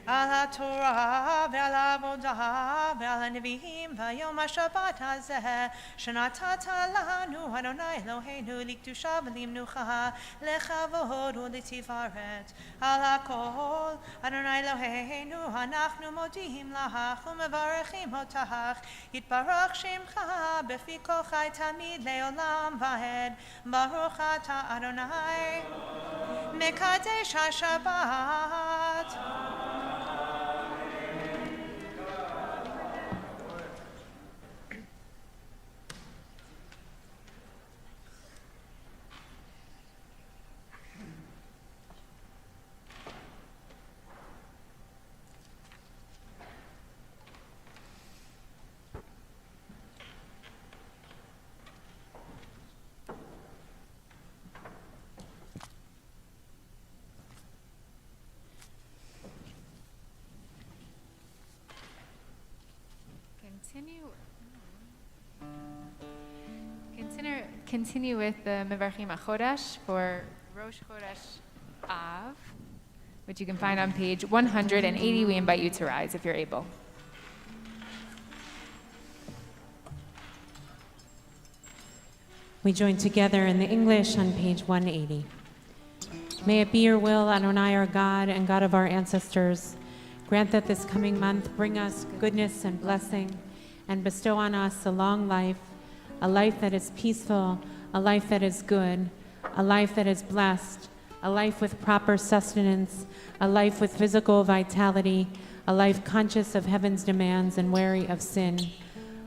על התורה ועל העבודה ועל הנביאים ביום השבת הזה שנתת לנו אדוני אלוהינו לקדושה ולמנוחה לכבוד ולתפארת על הכל אדוני אלוהינו אנחנו מודים לך ומברכים אותך יתברך שמך בפי כל חי תמיד לעולם ועד ברוך אתה אדוני מקדש השבת Continue with the Mevarchim HaChodesh for Rosh Chodesh Av, which you can find on page 180. We invite you to rise if you're able. We join together in the English on page 180. May it be your will, Adonai, our God and God of our ancestors, grant that this coming month bring us goodness and blessing and bestow on us a long life, a life that is peaceful, a life that is good, a life that is blessed, a life with proper sustenance, a life with physical vitality, a life conscious of heaven's demands and wary of sin,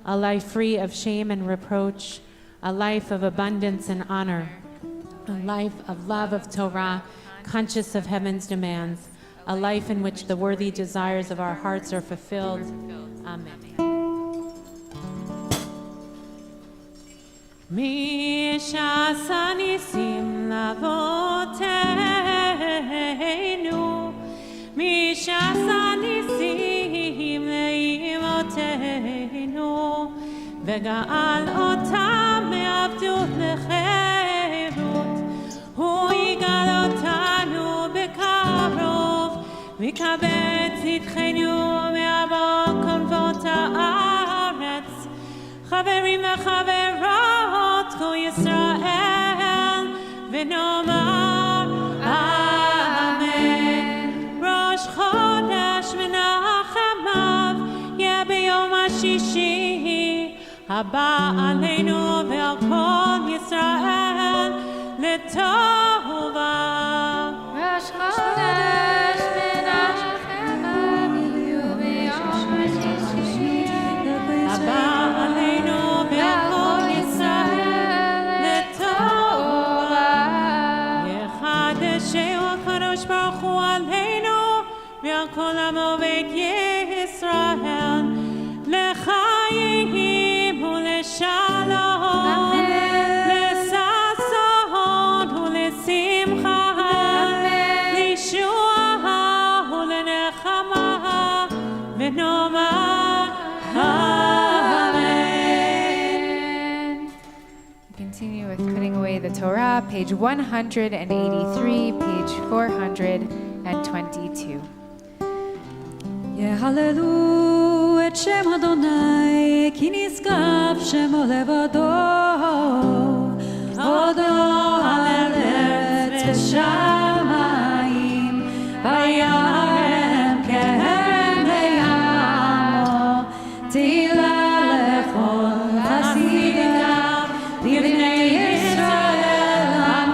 a life free of shame and reproach, a life of abundance and honor, a life of love of Torah, conscious of heaven's demands, a life in which the worthy desires of our hearts are fulfilled. Amen. Mi שעשה ניסים לאבותינו, מי שעשה ניסים לאמותינו, וגאל אותם מעבדות לחירות, הוא יגאל אותנו בקרוב, ויקבץ איתכנו מעבור קרבות הארץ, חברים וחברות כל ישראל ונאמר אמן. ראש חודש ונחמיו יהיה ביום השישי הבא עלינו ועל כל ישראל לטובה. ראש חודש ונחמיו יהיה ביום השישי הבא ועל כל עמו בית ישראל לחיים ולשלום לששון ולשמחה לישועה ולנחמה ונאמר amen. Continue with Putting Away the Torah, page 183, page 422. יהללו את שם אדוני כי נשגב שמו לבדו הודו על ארץ ושמיים וירם כהן בימו תהילה לכל חסידיו לבני ישראל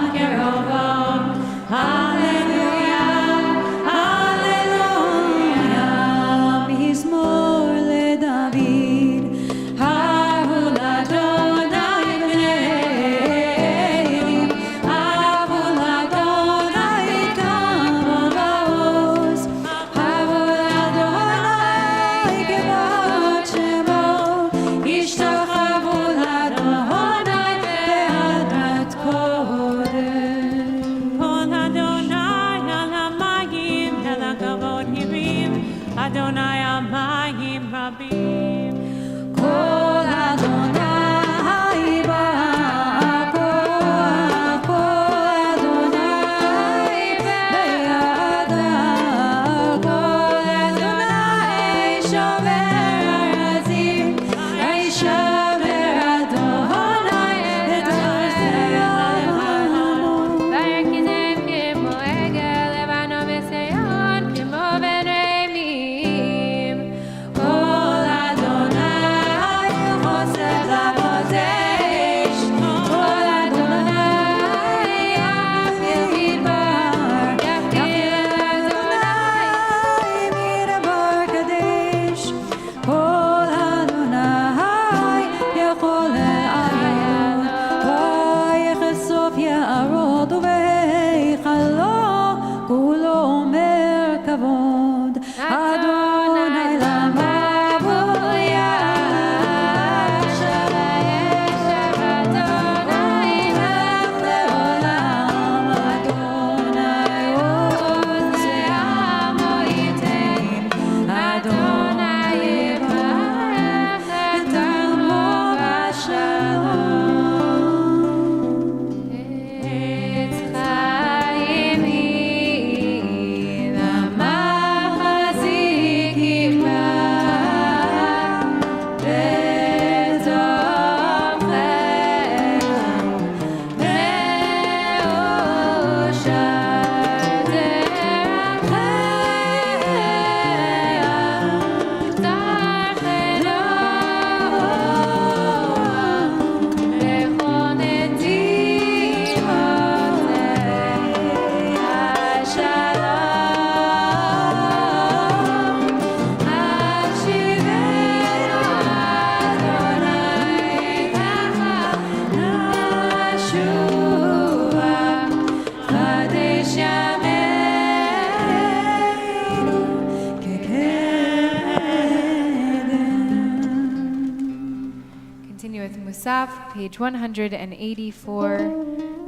Musaf, page 184,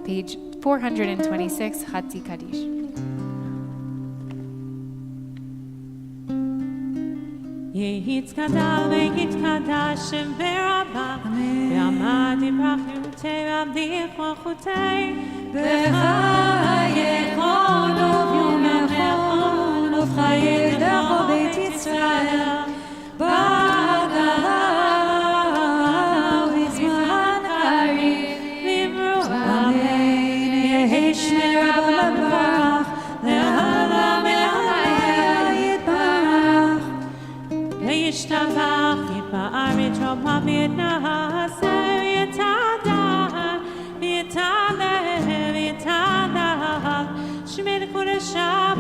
page 426, Chatzi Kaddish. יתקדל ויתקדש ברבה ועמד יברכי רבי חוכותי וחייכון וביומכון ובחיי דרכו בית ישראל בגלה ובזמן קריב לברוח אמן יהי שמי רב לברך לעולם יתברך וישתבח יפאר יתרומם ויתנשא ויתהדר ויתהלל שמי לקודשה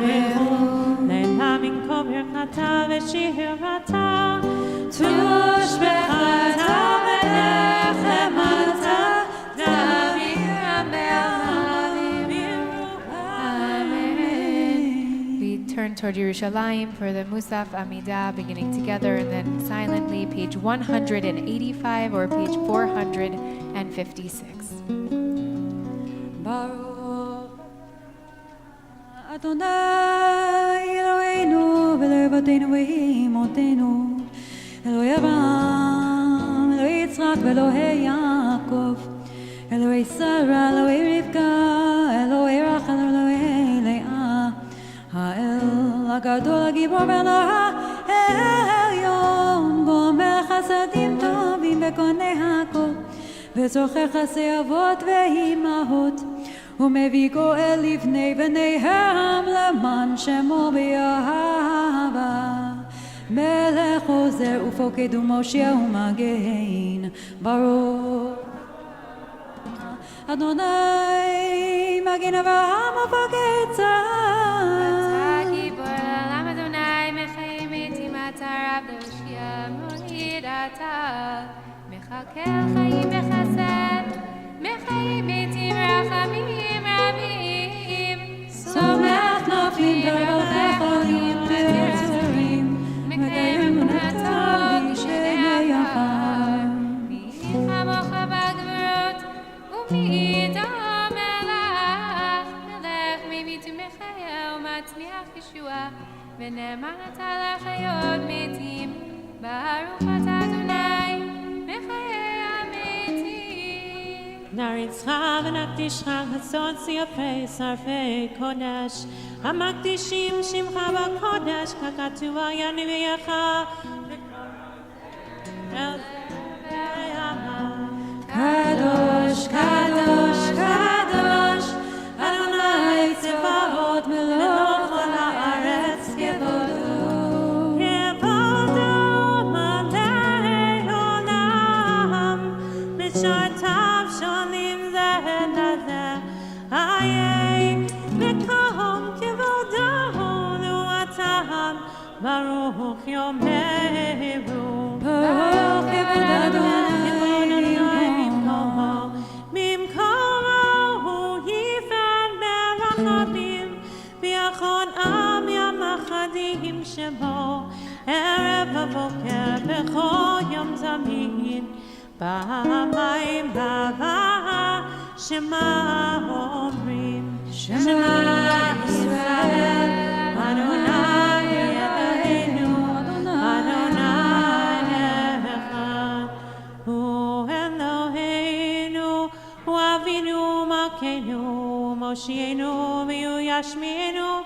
לילה מנקום ברכתה ושירתה תושבחתה מלך למטה דוד המלך We turn toward Yerushalayim for the Musaf Amidah, beginning together and then silently, page 185 or page 456. Baruch Adonai Eloheinu v'levateinu v'imotenu Eloi Avraham, Eloi Yitzchak v'Eloi Yaakov Eloi Sarah, Eloi Rivka, Eloi Rachel, Eloi Leah האל הגדול הגיבור והעליון גומר חסדים טובים וקונה הכל וזוכר חסי אבות ואימהות ומביא גואל לבני בניהם למען שמו באהבה מלך עוזר ופוקד ומושיע ומגן ברוך אדוני מגן אברהם ופוקד צהר מחכה חיים בחסד, מחיים מתים רחמים רבים. שמח נופלים דרכך עולים ונצורים, מקיים אמונתו בשני יחר. מי כמוך בגבורות ומי המלך, מלך מביא מחיה ומצמיח ישועה, ונאמן אתה לחיות מתים. ברוך אתה אדוני מחיי המתים. נריצך ונקדישך חסון ציפי שרפי קודש המקדישים שמך בקודש ככתוב על ינביאך קדוש קדוש קדוש אדוני צבאות מלוך כל הארץ כבודו משרתיו שונים זה לזה איי מקום כבודו נועתם ברוך יאמרו ברוך כבוד אדוני ממקומו הוא יפן ברחמים ויכון עם ימחדים שבו ערב ובוקר בכל יום תמיד פעמיים בהבאה שמה אומרים שמע ישראל אדוני אלוהינו אדוני אחד הוא אלוהינו הוא אבינו מלכנו מושיענו והוא ישמיענו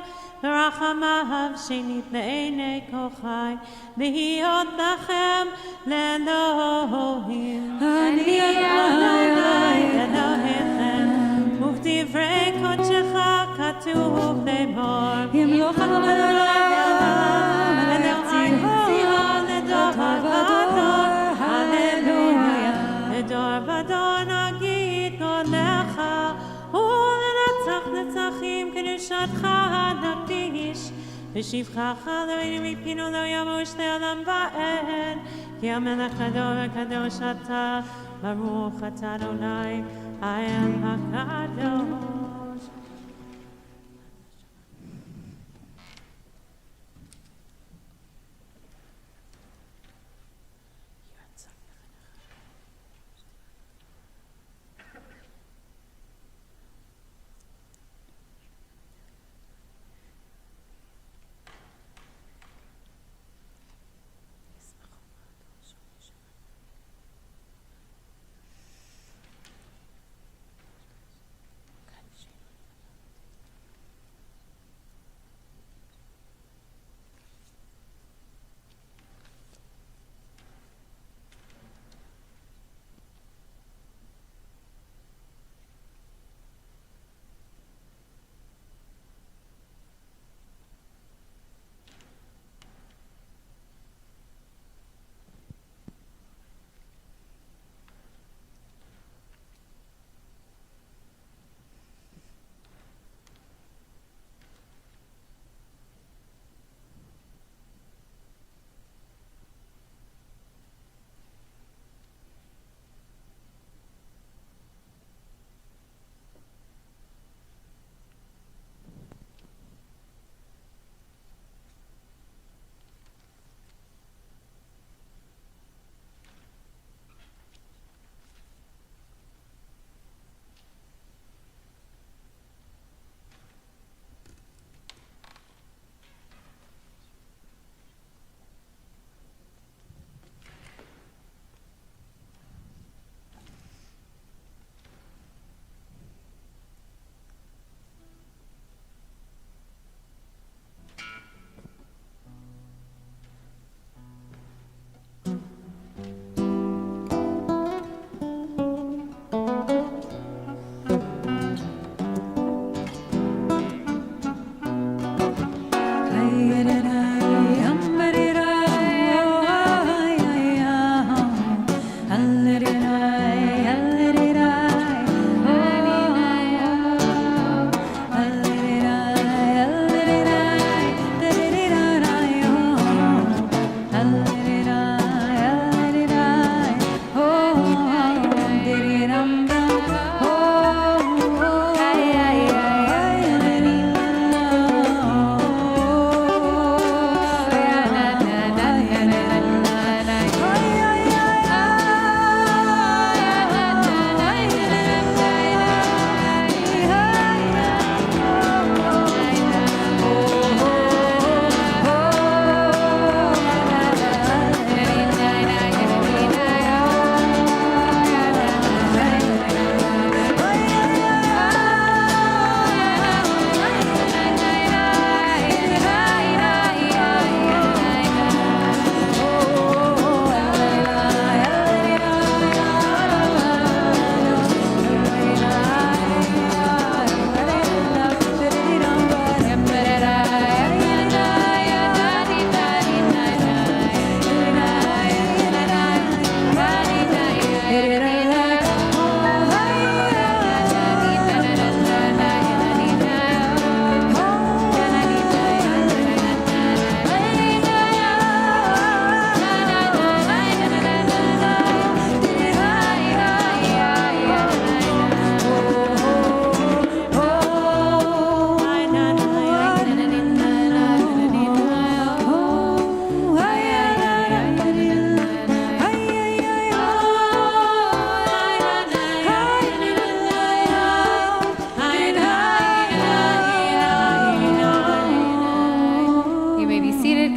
ברחמיו שנית לעיני כל חי להיות לכם לאלוהים אני אדוני אלוהיכם ובדברי קודשך כתוב לאמור ימלוך אדוני לעולם מלך ציון לדור ודור הללויה לדור ודור נגיד גודלך ולנצח נצחים קדושתך נקדיש ושבחך אלוהינו מפינו לא ימוש לעולם ועד כי המלך גדול וקדוש אתה ברוך אתה אדוני האל הקדוש.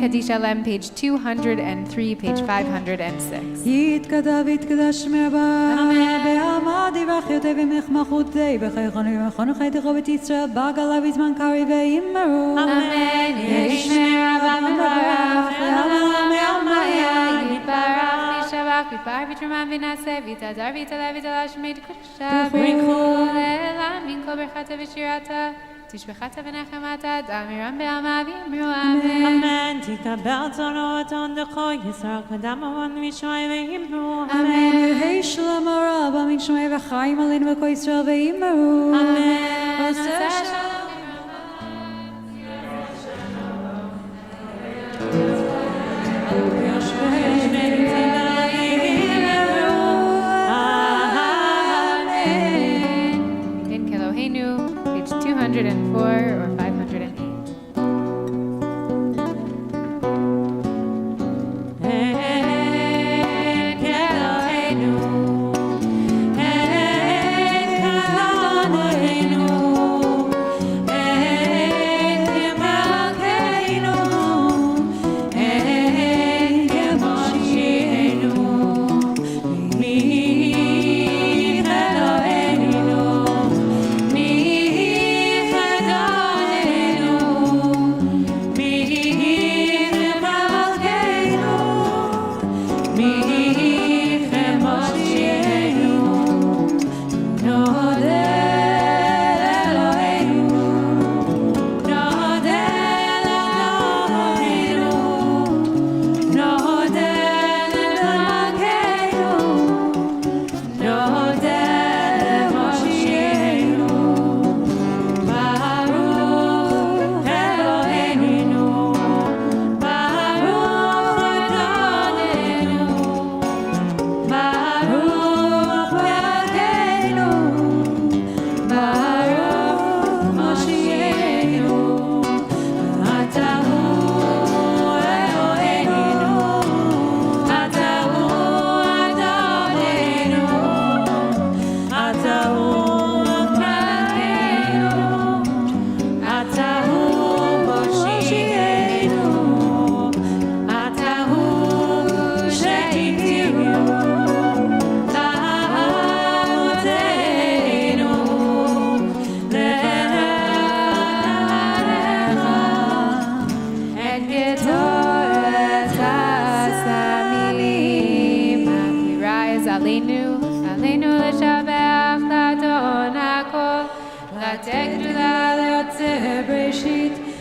Kadisha Lem, page 203, page 506. יתקדע ויתקדש שמי הבא בעמד יברך יותר ומחמחותי בחייכוני ומחונכי תכו בית ישראל בגלה בזמן קרי ואימרו אמן. יהי שמי רבה מברך לעולם מעלמיה יתברך וישבח ויפאר ויתרומם ונעשה ויתהדר ויתעלה ויתעלה שמי תקודשה ברכו לעילם מן כל ברכתה ושירתה תשבחתה ונחמתה דמירם בעלמה ואמרו אמן. אמן. תקבל צורות עונדכו ישר קדם אמן משמי ואמרו אמן. יהי שלום רב אמין שמי וחיים עלינו וכל ישראל ואמרו אמן. עשה שלום In Kelohenu, page 204 or 508.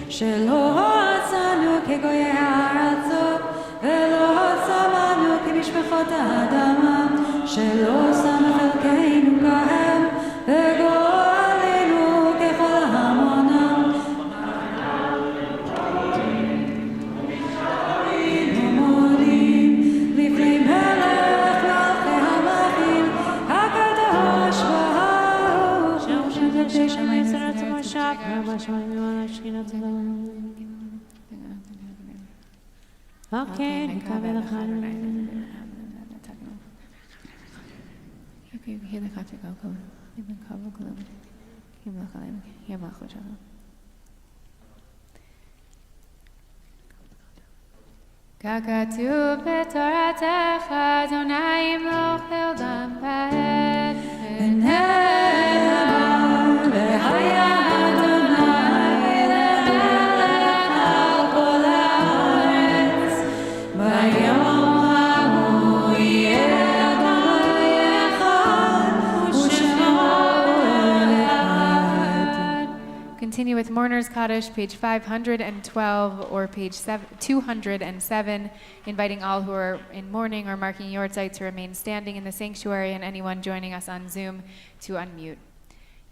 שלא עצנו כגויי הארצות ולא צמנו כמשפחות האדמה שלא שם חלקנו כהם וגואלנו ככל המונם ומודים לפני מלך מלכי המלכים הקדוש ברוך הוא שבשם שמיים שרת ומושב ובשמיים ועל השכינת אוקיי, נקבל לך ככתוב בתורתך, אדוני ימלוך לעולם ועד. ונאמר, והיה אדוני למלך על כל הארץ, ביום ההוא יהיה אדוני אחד, ושמו אחד. Continue with Mourner's Kaddish, page 512 or page 207, inviting all who are in mourning or marking your site to remain standing in the sanctuary and anyone joining us on Zoom to unmute.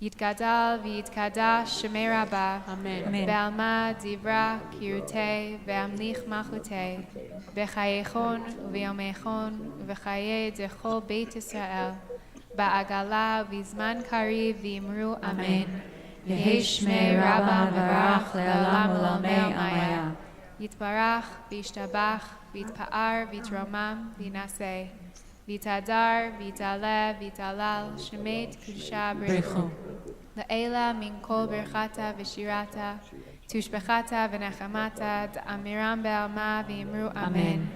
Yitgadal v'yitkadash shemei Rabba, Ve'alma divra kirutei ve'amlich malchutei, B'chayechon u'v'yomechon u'v'chaye dechol Beit Yisrael, Ba'agala v'zman kariv v'imru Amen. Yehi shmei Rabba mevarach le'olam u'lamei amaya. Yitbarach v'yishtabach v'yitpa'ar v'yitromam v'yinaseh. V'yitadar v'yitaleh v'yitalal shemei t'kudusha b'richu. La'ela min kol berchata v'shirata Tushbechata v'nechamata amiram be'alma v'imru amen.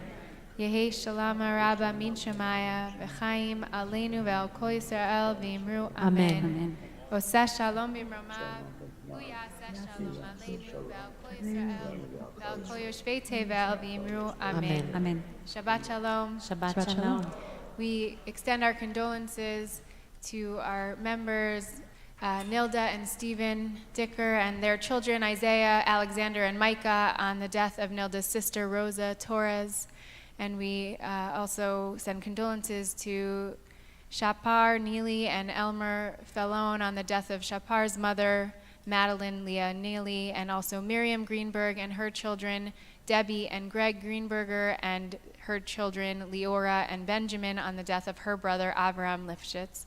Yehi shalom rabba min shemaya v'chaim aleinu ve'al kol Yisrael v'imru amen. Amen. Oseh shalom b'mromav uyaseh shalom aleinu ve'al kol Yisrael ve'al kol yoshvei tevel v'imru amen. Amen. Shabbat shalom. Shabbat Shalom. We extend our condolences to our members, Nilda and Stephen Dicker, and their children, Isaiah, Alexander, and Micah, on the death of Nilda's sister, Rosa Torres. And we also send condolences to Shapar Neely and Elmer Fallon on the death of Shapar's mother, Madeline Leah Neely, and also Miriam Greenberg and her children, Debbie and Greg Greenberger, and her children, Leora and Benjamin, on the death of her brother, Avram Lifshitz.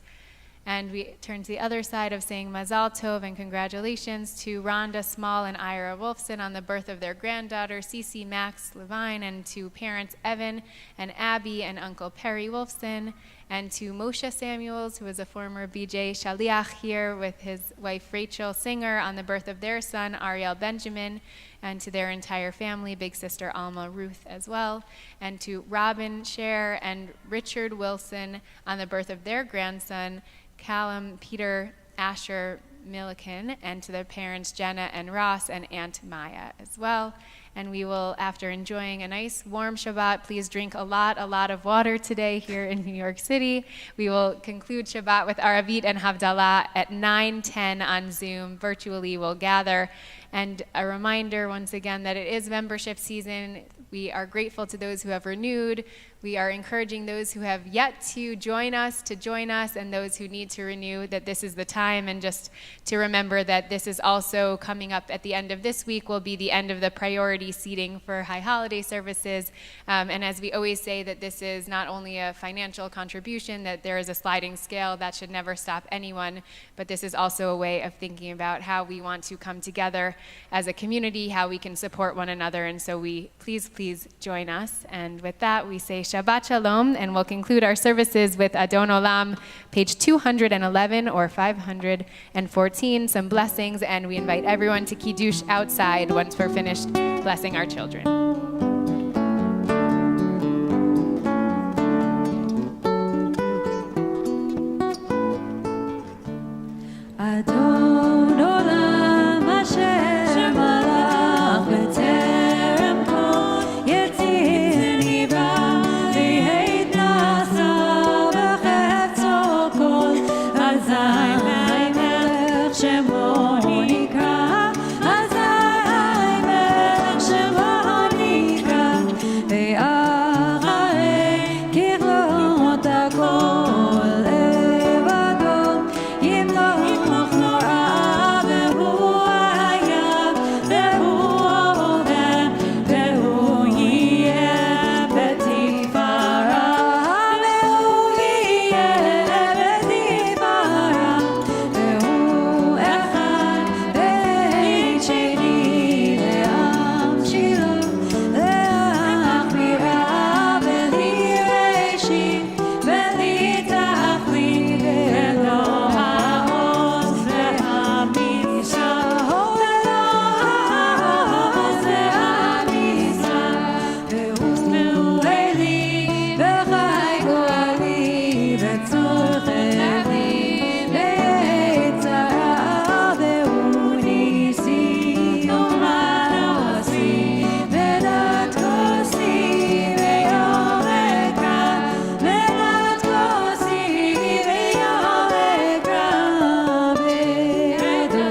And we turn to the other side of saying Mazal Tov and congratulations to Rhonda Small and Ira Wolfson on the birth of their granddaughter, Cece Max Levine, and to parents Evan and Abby and Uncle Perry Wolfson, and to Moshe Samuels, who is a former BJ Shaliach here with his wife Rachel Singer on the birth of their son, Ariel Benjamin, and to their entire family, big sister Alma Ruth as well, and to Robin Scher and Richard Wilson on the birth of their grandson, Callum Peter Asher Milliken, and to their parents Jenna and Ross and Aunt Maya as well. And we will, after enjoying a nice warm Shabbat, please drink a lot of water today here in New York City. We will conclude Shabbat with Aravit and Havdalah at 9:10 on Zoom. Virtually we'll gather. And a reminder once again that it is membership season. We are grateful to those who have renewed. We are encouraging those who have yet to join us, and those who need to renew, that this is the time. And just to remember that this is also coming up at the end of this week will be the end of the priority seating for high holiday services. And as we always say, that this is not only a financial contribution, that there is a sliding scale that should never stop anyone, but this is also a way of thinking about how we want to come together as a community, how we can support one another. And so please join us. And with that, we say Shabbat Shalom, and we'll conclude our services with Adon Olam, page 211 or 514, some blessings, and we invite everyone to Kiddush outside once we're finished blessing our children. Adon Olam Hashem Malach B'Terem Kol Yetzir Nivra V'Heit Nasa V'Chetzo Kol Azai Melech Shemo Nikra Azai Melech Shemo Nikra Ve'acharei Kirlot HaKol Levado Yimloch Norav Ve'hu Hayam Ve'hu Odem Ve'hu Yeh B'Tifara Ve'hu Yeh B'Tifara Ve'hu Echad Ve'Eit Sheni Le'am Shilo Le'achmira Ve'li'Reishi Ve'litachlit Ve'lo ha'oz ve'hamisa Ve'lo ha'oz ve'hamisa Ve'hu Eli Ve'chai Go'ali Ve'tzur Cheli Ve'etzara Ve'hu Nisi U'manosi Ve'dat Kosi Ve'yomekra Ve'dat Kosi Ve'yomekra Ve'edo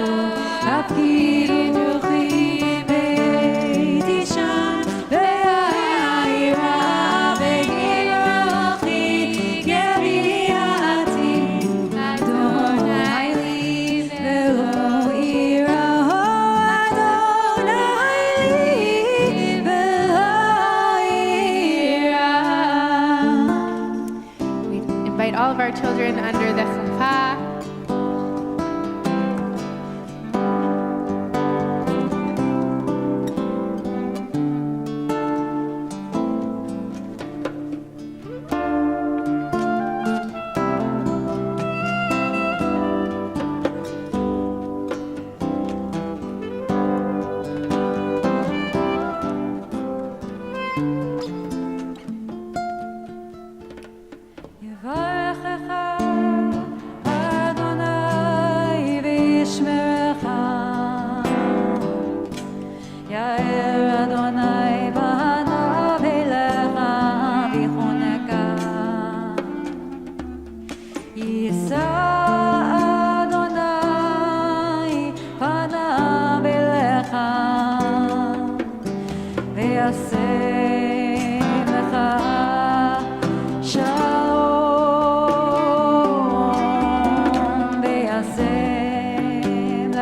Apkiru Duchi Ve'tishan Ve'ayira Ve'girochi Geriati Adonai li Ve'lo ira Adonai li Ve'lo ira. We invite all of our children under the chuppah.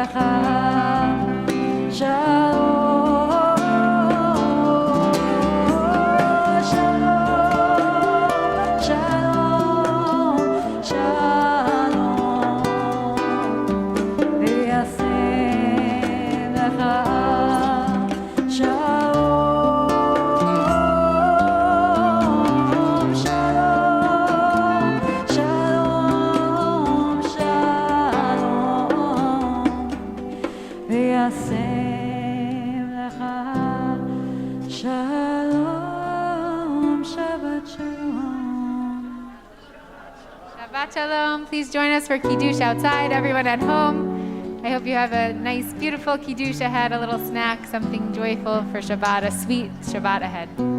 לך שלום שלום שלום שלום וישם לך שלום שלום שלום שלום וישם לך שלום שבת שלום. Shabbat Shalom. Please join us for Kiddush outside, everyone at home. I hope you have a nice, beautiful Kiddush ahead, a little snack, something joyful for Shabbat, a sweet Shabbat ahead.